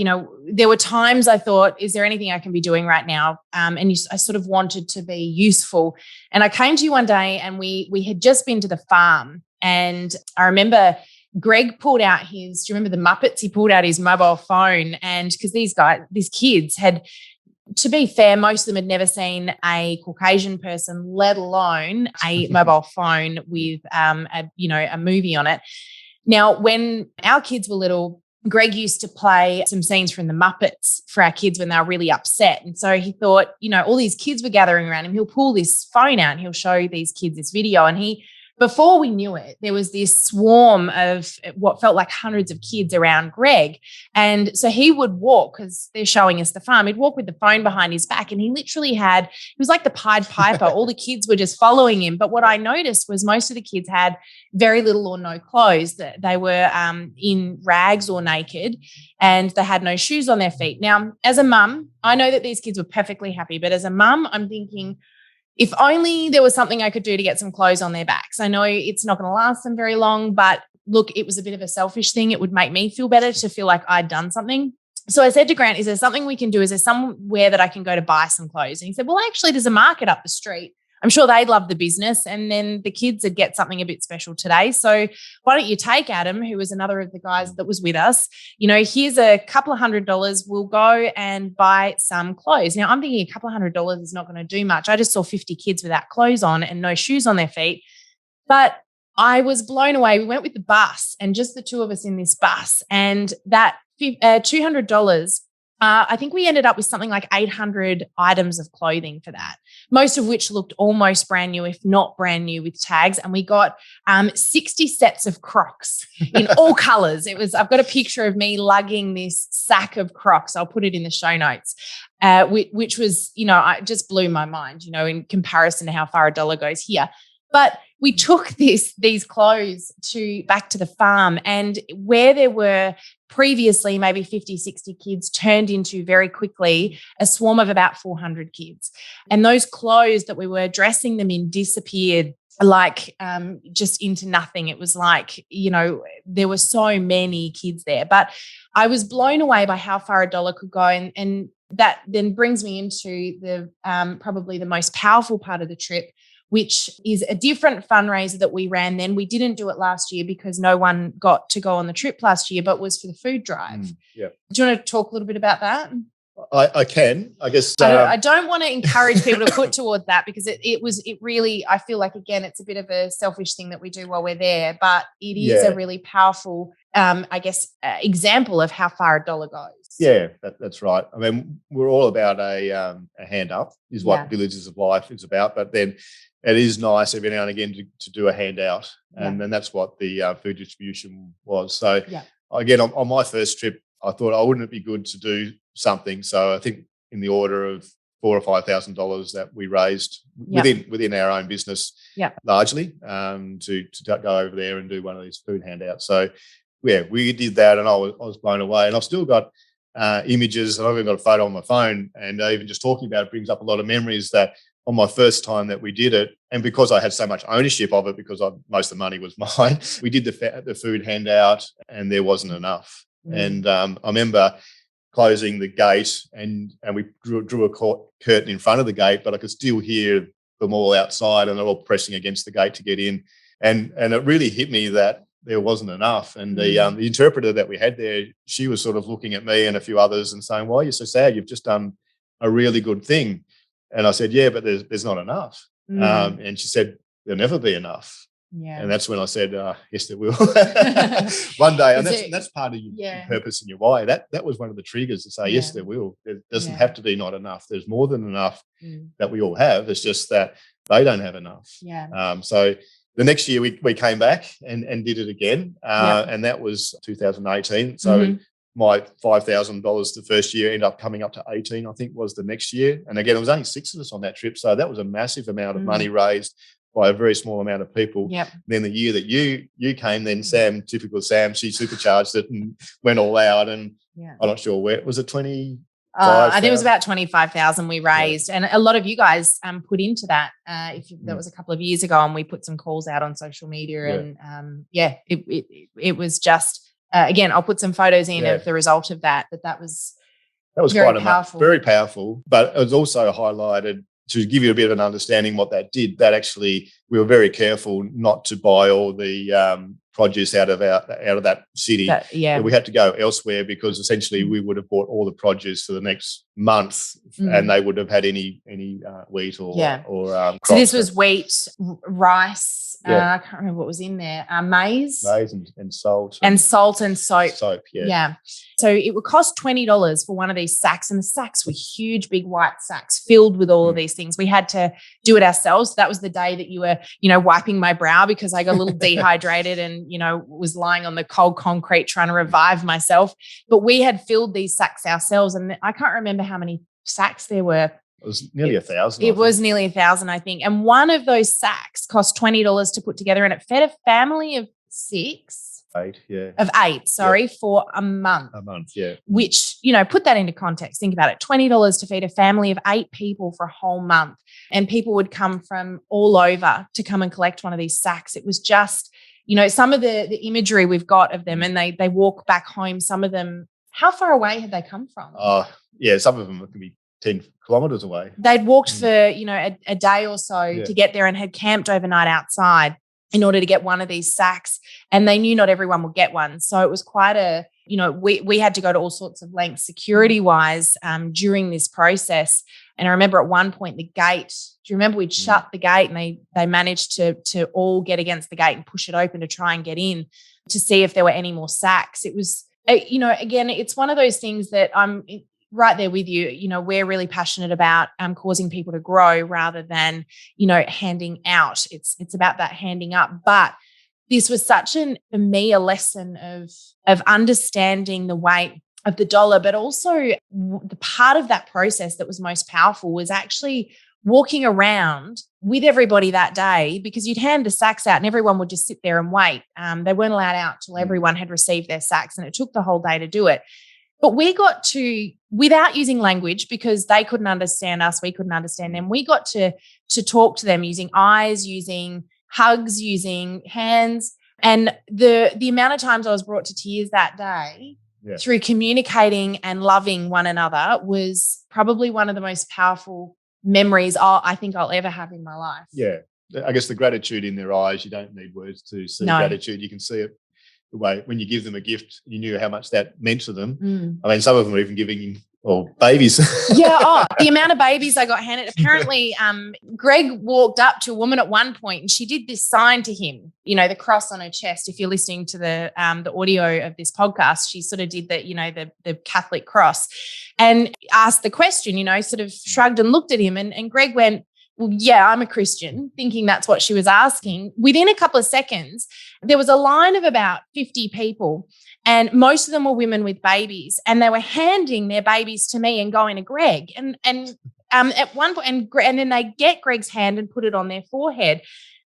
there were times I thought, is there anything I can be doing right now? I sort of wanted to be useful. And I came to you one day, and we had just been to the farm, and I remember Greg pulled out do you remember the Muppets? He pulled out his mobile phone, and because these kids had, to be fair, most of them had never seen a Caucasian person, let alone a mobile phone with a movie on it. Now, when our kids were little, Greg used to play some scenes from the Muppets for our kids when they were really upset. And so he thought, all these kids were gathering around him, he'll pull this phone out and he'll show these kids this video. And he before we knew it, there was this swarm of what felt like hundreds of kids around Greg. And so he would walk, because they're showing us the farm, he'd walk with the phone behind his back, and he literally he was like the Pied Piper. All the kids were just following him. But what I noticed was most of the kids had very little or no clothes. They were in rags or naked, and they had no shoes on their feet. Now, as a mum, I know that these kids were perfectly happy, but as a mum, I'm thinking, if only there was something I could do to get some clothes on their backs. I know it's not going to last them very long, but look, it was a bit of a selfish thing. It would make me feel better to feel like I'd done something. So I said to Grant, is there something we can do? Is there somewhere that I can go to buy some clothes? And he said, well, actually, there's a market up the street. I'm sure they'd love the business, and then the kids would get something a bit special today. So why don't you take Adam, who was another of the guys that was with us, here's a couple of $100. We'll go and buy some clothes. Now, I'm thinking a couple of $100 is not going to do much. I just saw 50 kids without clothes on and no shoes on their feet. But I was blown away. We went with the bus, and just the two of us in this bus, and that $200, I think we ended up with something like 800 items of clothing for that, most of which looked almost brand new, if not brand new, with tags. And we got 60 sets of Crocs in all colors. I've got a picture of me lugging this sack of Crocs. I'll put it in the show notes, which was, it just blew my mind, in comparison to how far a dollar goes here. But we took these clothes back to the farm, and where there were previously maybe 50, 60 kids turned into very quickly a swarm of about 400 kids. And those clothes that we were dressing them in disappeared like just into nothing. It was like, there were so many kids there. But I was blown away by how far a dollar could go. And that then brings me into the probably the most powerful part of the trip, which is a different fundraiser that we ran then. We didn't do it last year because no one got to go on the trip last year, but was for the food drive. Yeah. Do you want to talk a little bit about that? I can, I guess. I don't want to encourage people to put towards that, because it really, I feel like, again, it's a bit of a selfish thing that we do while we're there, but it is a really powerful, example of how far a dollar goes. Yeah, that's right. I mean, we're all about a hand up is what Villages of Life is about, but then it is nice every now and again to do a handout, and then that's what the food distribution was. So again, on my first trip, I thought, wouldn't it be good to do something? So I think in the order of $4,000 or $5,000 that we raised within our own business, largely, to go over there and do one of these food handouts. So we did that, and I was blown away, and I've still got images, and I've even got a photo on my phone, and even just talking about it brings up a lot of memories that on my first time that we did it, and because I had so much ownership of it, because most of the money was mine, we did the food handout, and there wasn't enough. And I remember closing the gate, and we drew a curtain in front of the gate, but I could still hear them all outside, and they're all pressing against the gate to get in. And it really hit me that there wasn't enough. And the interpreter that we had there, she was sort of looking at me and a few others and saying, "Why are you so sad? You've just done a really good thing." And I said, "Yeah, but there's not enough." And she said, "There'll never be enough." Yeah. And that's when I said, "Yes, there will." One day. And that's part of your purpose and your why. That was one of the triggers to say, yes, there will. There doesn't have to be not enough. There's more than enough that we all have. It's just that they don't have enough. Yeah. So the next year we came back and did it again. And that was 2018. So my $5,000 the first year ended up coming up to 18, I think, was the next year. And again, it was only 6 of us on that trip. So that was a massive amount of money raised by a very small amount of people. Yep. Then the year that you came, then Sam, typical Sam, she supercharged it and went all out. And I'm not sure where, was it 20? I think it was about 25,000 we raised, and a lot of you guys put into that. That was a couple of years ago, and we put some calls out on social media, and it was just again, I'll put some photos in of the result of that. That was very quite powerful, very powerful. But it was also highlighted to give you a bit of an understanding what that did. That actually, we were very careful not to buy all the produce out of that city. We had to go elsewhere, because essentially we would have bought all the produce for the next month, and they would have had any wheat or crops. So this was wheat, rice, I can't remember what was in there. Maize. Maize and salt. And salt and soap. Soap, yeah. Yeah. So it would cost $20 for one of these sacks. And the sacks were huge, big white sacks filled with all of these things. We had to do it ourselves. That was the day that you were, wiping my brow because I got a little dehydrated and, was lying on the cold concrete trying to revive myself. But we had filled these sacks ourselves. And I can't remember how many sacks there were. It was nearly 1,000. It was nearly 1,000, I think. And one of those sacks cost $20 to put together. And it fed a family of 8, for a month. A month, yeah. Which, put that into context. Think about it. $20 to feed a family of 8 people for a whole month. And people would come from all over to come and collect one of these sacks. It was just, some of the imagery we've got of them, and they walk back home. Some of them, how far away had they come from? Some of them can be 10 kilometres away. They'd walked for, a day or so to get there and had camped overnight outside in order to get one of these sacks. And they knew not everyone would get one. So it was quite we had to go to all sorts of lengths security-wise during this process. And I remember at one point the gate, do you remember we'd shut the gate and they managed to all get against the gate and push it open to try and get in to see if there were any more sacks. It was, again, it's one of those things that I'm right there with you. We're really passionate about causing people to grow rather than, handing out. It's about that handing up. But this was such for me, a lesson of understanding the weight of the dollar, but also the part of that process that was most powerful was actually walking around with everybody that day, because you'd hand the sacks out and everyone would just sit there and wait. They weren't allowed out till everyone had received their sacks, and it took the whole day to do it. But we got to, without using language, because they couldn't understand us, we couldn't understand them, we got to talk to them using eyes, using hugs, using hands. And the amount of times I was brought to tears that day through communicating and loving one another was probably one of the most powerful memories I think I'll ever have in my life. Yeah. I guess the gratitude in their eyes, you don't need words to see gratitude. You can see it. The way when you give them a gift, you knew how much that meant to them. I mean, some of them are even giving babies. The amount of babies I got handed. Apparently, Greg walked up to a woman at one point and she did this sign to him, the cross on her chest. If you're listening to the audio of this podcast, she sort of did the Catholic cross and asked the question, sort of shrugged and looked at him, and Greg went, well, yeah, I'm a Christian, thinking that's what she was asking. Within a couple of seconds, there was a line of about 50 people, and most of them were women with babies, and they were handing their babies to me and going to Greg. And at one point, and then they get Greg's hand and put it on their forehead.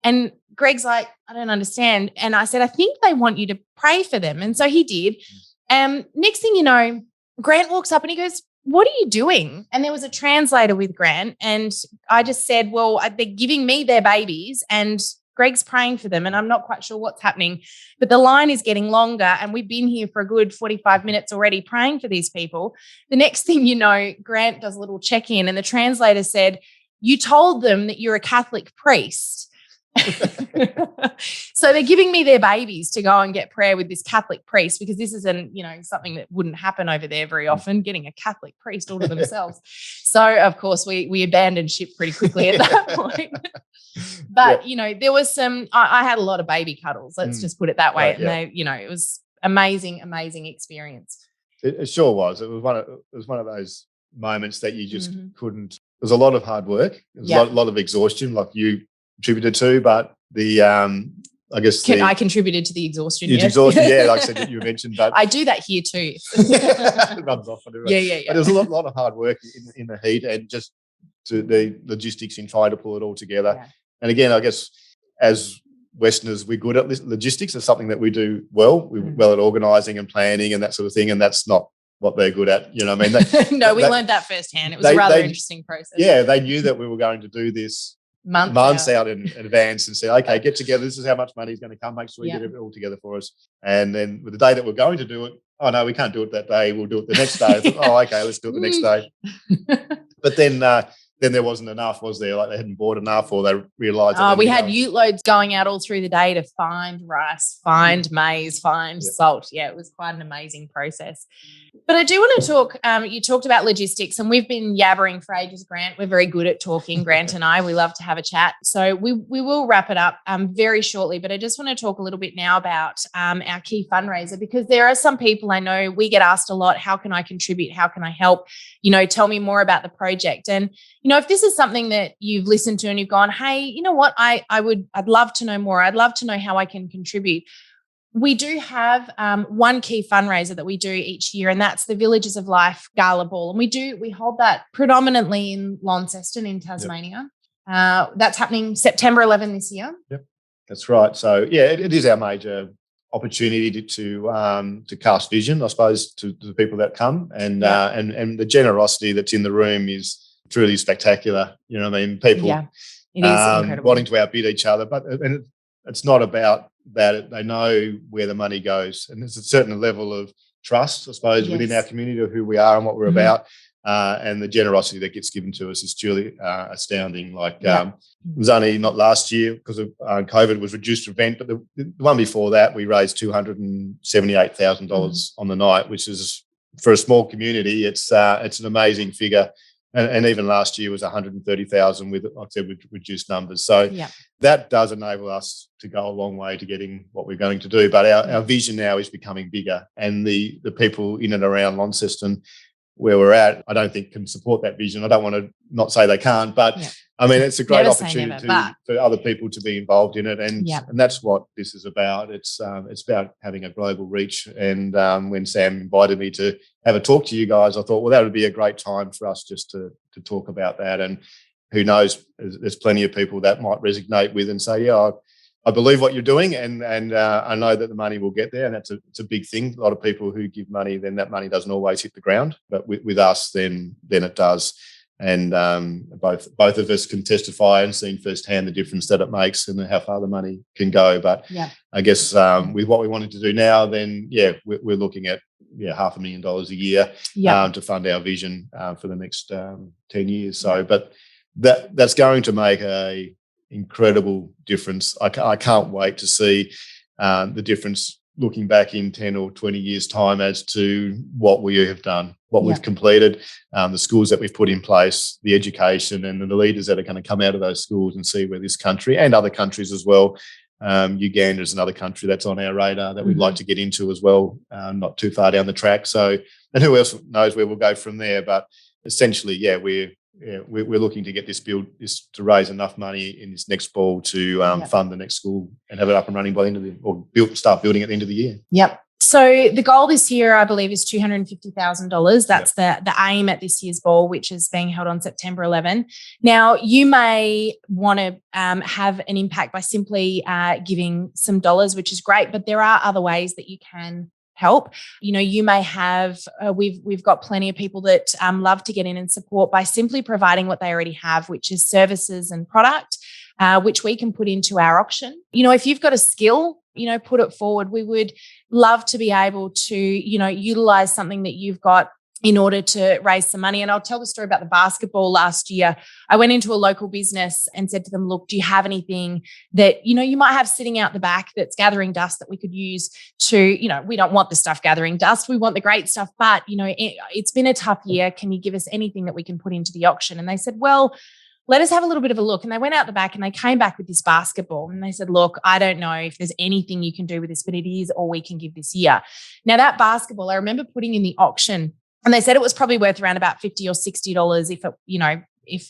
And Greg's like, I don't understand. And I said, I think they want you to pray for them. And so he did. Next thing you know, Grant walks up and he goes, what are you doing? And there was a translator with Grant, and I just said, well, they're giving me their babies and Greg's praying for them, and I'm not quite sure what's happening, but the line is getting longer and we've been here for a good 45 minutes already praying for these people. The next thing you know, Grant does a little check-in and the translator said, you told them that you're a Catholic priest. So they're giving me their babies to go and get prayer with this Catholic priest, because this isn't, something that wouldn't happen over there very often, getting a Catholic priest all to themselves. So of course we abandoned ship pretty quickly at that point. But, there was I had a lot of baby cuddles, let's just put it that way. And they, it was amazing, amazing experience. It sure was. It was one of those moments that you just couldn't. It was a lot of hard work. It was a lot of exhaustion, like you contributed to, but the I guess I contributed to the exhaustion. Exhaustion, like I said that you mentioned, but I do that here too. It rubs off. Yeah. But there was a lot of hard work in the heat and just to the logistics in trying to pull it all together. Yeah. And again, I guess as Westerners, we're good at logistics. It's something that we do well. We're well at organising and planning and that sort of thing, and that's not what they're good at. You know what I mean? No, we learned that firsthand. It was a rather interesting process. Yeah, they knew that we were going to do this months out in advance and say, okay, get together. This is how much money is going to come. Make sure you get it all together for us. And then with the day that we're going to do it, oh, no, we can't do it that day. We'll do it the next day. Oh, okay, let's do it the next day. But then then there wasn't enough, was there? Like they hadn't bought enough, or they realised. We had ute loads going out all through the day to find rice, find maize, find salt. Yeah, it was quite an amazing process. But I do want to talk, you talked about logistics, and we've been yabbering for ages, Grant. We're very good at talking, Grant and I. We love to have a chat. So we will wrap it up very shortly, but I just want to talk a little bit now about our key fundraiser, because there are some people, I know we get asked a lot, how can I contribute? How can I help? Tell me more about the project. And, if this is something that you've listened to and you've gone, hey, you know what, I'd love to know more. I'd love to know how I can contribute. We do have one key fundraiser that we do each year, and that's the Villages of Life Gala Ball. And we hold that predominantly in Launceston in Tasmania. Yep. That's happening September 11 this year. Yep, that's right. So, it is our major opportunity to cast vision, I suppose, to the people that come. And and the generosity that's in the room is truly spectacular. You know what I mean? People it is incredible. wanting to outbid each other. But it's not about that. They know where the money goes. And there's a certain level of trust, I suppose, within our community of who we are and what we're about. And the generosity that gets given to us is truly astounding. Like it was only not last year because of COVID was reduced event, but the one before that we raised $278,000 on the night, which is, for a small community, it's an amazing figure. And even last year was 130,000 with, like I said, with reduced numbers. So that does enable us to go a long way to getting what we're going to do. But our vision now is becoming bigger, and the people in and around Launceston, where we're at, I don't think can support that vision. I don't want to not say they can't, but I mean, it's a great opportunity for other people to be involved in it. And that's what this is about. It's about having a global reach. And when Sam invited me to have a talk to you guys, I thought, well, that would be a great time for us just to talk about that. And who knows, there's plenty of people that might resonate with and say, I believe what you're doing, and I know that the money will get there, and it's a big thing. A lot of people who give money, then that money doesn't always hit the ground, but with us, then it does. And both of us can testify and seen firsthand the difference that it makes and how far the money can go. But I guess with what we wanted to do now, then we're looking at $500,000 a year to fund our vision for the next 10 years. So, but that's going to make a incredible difference. I can't wait to see the difference looking back in 10 or 20 years' time as to what we have done, what we've completed, the schools that we've put in place, the education, and the leaders that are going to come out of those schools and see where this country and other countries as well. Uganda is another country that's on our radar that we'd like to get into as well, not too far down the track. So, and who else knows where we'll go from there? But essentially, we're looking to get this to raise enough money in this next ball to fund the next school and have it up and running by the end of start building at the end of the year. Yep. So the goal this year, I believe, is $250,000. That's the aim at this year's ball, which is being held on September 11. Now, you may want to have an impact by simply giving some dollars, which is great, but there are other ways that you can help. You may have, we've got plenty of people that love to get in and support by simply providing what they already have, which is services and product, which we can put into our auction. If you've got a skill, put it forward. We would love to be able to, utilize something that you've got in order to raise some money. And I'll tell the story about the basketball last year. I went into a local business and said to them, look, do you have anything that, you might have sitting out the back that's gathering dust that we could use to, we don't want the stuff gathering dust. We want the great stuff. But, it's been a tough year. Can you give us anything that we can put into the auction? And they said, well, let us have a little bit of a look. And they went out the back and they came back with this basketball. And they said, look, I don't know if there's anything you can do with this, but it is all we can give this year. Now, that basketball, I remember putting in the auction, and they said it was probably worth around about $50 or $60 if it,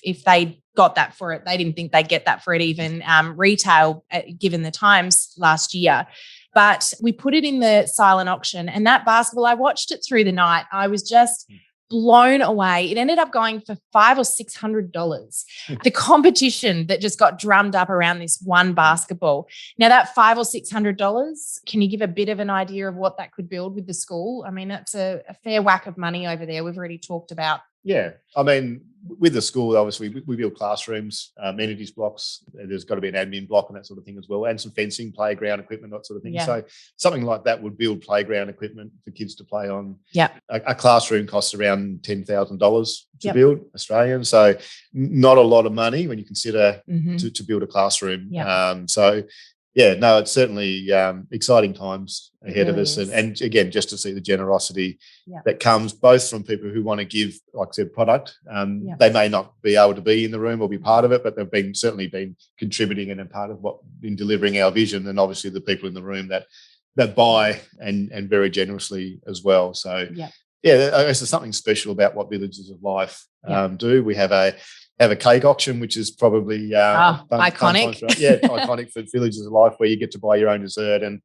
if they got that for it. They didn't think they'd get that for it even retail, given the times last year. But we put it in the silent auction, and that basketball, I watched it through the night. I was just blown away. It ended up going for $500 or $600. The competition that just got drummed up around this one basketball. Now, that $500 or $600, can you give a bit of an idea of what that could build with the school? I mean, that's a fair whack of money over there. We've already talked about Yeah. I mean, with the school, obviously, we build classrooms, amenities blocks. There's got to be an admin block and that sort of thing as well, and some fencing, playground equipment, that sort of thing. Yeah. So something like that would build playground equipment for kids to play on. Yep. A classroom costs around $10,000 to build, Australian. So not a lot of money when you consider to build a classroom. Yep. So yeah, no, it's certainly exciting times ahead of us. Is. And again, just to see the generosity that comes both from people who want to give, like I said, product. They may not be able to be in the room or be part of it, but they've certainly been contributing and a part of what in delivering our vision. And obviously the people in the room that buy and very generously as well. So yeah, I guess there's something special about what Villages of Life do. We have a cake auction, which is probably iconic. Iconic for Villages of Life, where you get to buy your own dessert and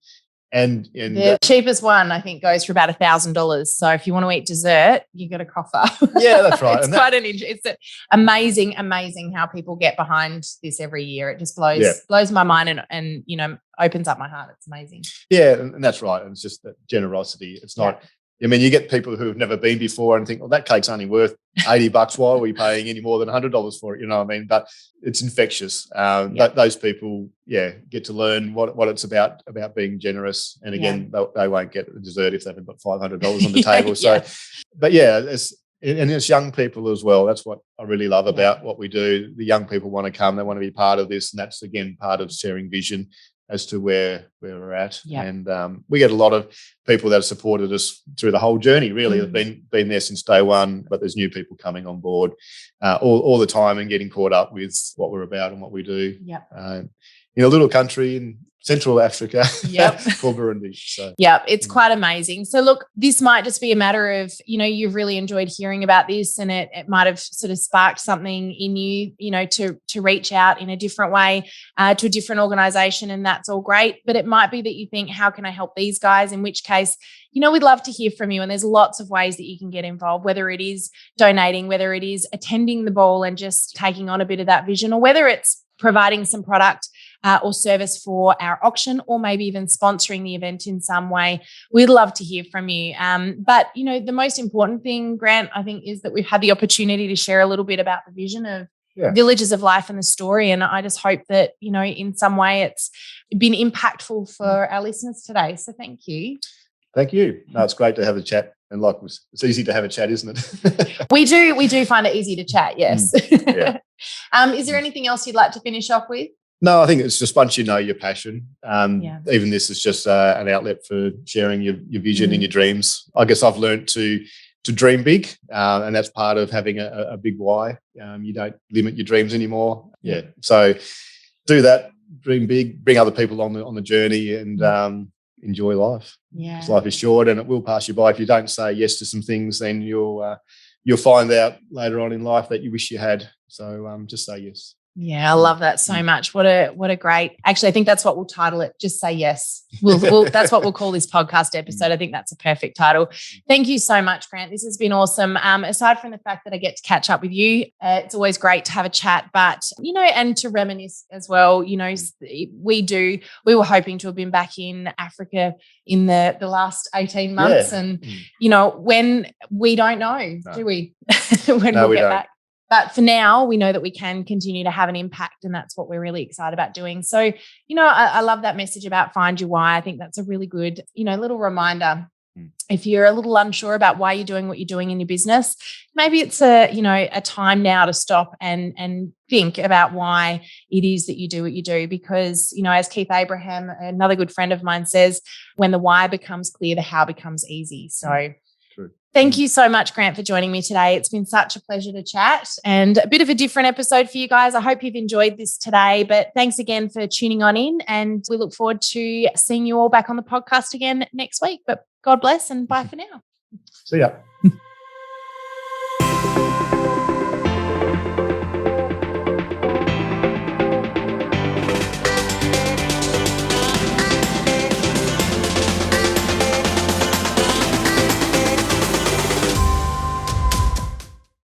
the cheapest one I think goes for about $1,000. So if you want to eat dessert, you got to cough up. Yeah, that's right. It's amazing how people get behind this every year. It just blows my mind and opens up my heart. It's amazing. Yeah, and that's right. And it's just that generosity. It's not. I mean, you get people who have never been before and think, well, that cake's only worth $80. Why are we paying any more than $100 for it? You know what I mean? But it's infectious. Those people, get to learn what it's about being generous. And again, they won't get a dessert if they've got $500 on the table. So, but it's young people as well. That's what I really love about what we do. The young people want to come. They want to be part of this. And that's, again, part of sharing vision as to where we're at. And we get a lot of people that have supported us through the whole journey, really. Have been there since day one, but there's new people coming on board all the time and getting caught up with what we're about and what we do. In a little country in Central Africa called Burundi. So it's quite amazing. So look, this might just be a matter of, you've really enjoyed hearing about this, and it might have sort of sparked something in you, to reach out in a different way to a different organization, and that's all great. But it might be that you think, how can I help these guys? In which case, we'd love to hear from you. And there's lots of ways that you can get involved, whether it is donating, whether it is attending the ball and just taking on a bit of that vision, or whether it's providing some product or service for our auction, or maybe even sponsoring the event in some way. We'd love to hear from you. But, the most important thing, Grant, I think, is that we've had the opportunity to share a little bit about the vision of Villages of Life and the story. And I just hope that, in some way it's been impactful for our listeners today. So thank you. Thank you. No, it's great to have a chat. And it's easy to have a chat, isn't it? We do find it easy to chat, yes. Is there anything else you'd like to finish off with? No, I think it's just once you know your passion, even this is just an outlet for sharing your vision and your dreams. I guess I've learned to dream big, and that's part of having a big why. You don't limit your dreams anymore. So do that, dream big, bring other people on the journey, and enjoy life. Because life is short and it will pass you by. If you don't say yes to some things, then you'll find out later on in life that you wish you had. So just say yes. Yeah, I love that so much. What a great. Actually, I think that's what we'll title it. Just say yes. We'll that's what we'll call this podcast episode. I think that's a perfect title. Thank you so much, Grant. This has been awesome. Aside from the fact that I get to catch up with you, it's always great to have a chat. But and to reminisce as well. We were hoping to have been back in Africa in the last 18 months, and when we don't know, do we? When we'll get back. But for now, we know that we can continue to have an impact, and that's what we're really excited about doing. So, I love that message about find your why. I think that's a really good, little reminder. If you're a little unsure about why you're doing what you're doing in your business, maybe it's a time now to stop and think about why it is that you do what you do. Because, as Keith Abraham, another good friend of mine, says, when the why becomes clear, the how becomes easy. So thank you so much, Grant, for joining me today. It's been such a pleasure to chat, and a bit of a different episode for you guys. I hope you've enjoyed this today, but thanks again for tuning on in, and we look forward to seeing you all back on the podcast again next week. But God bless, and bye for now. See ya.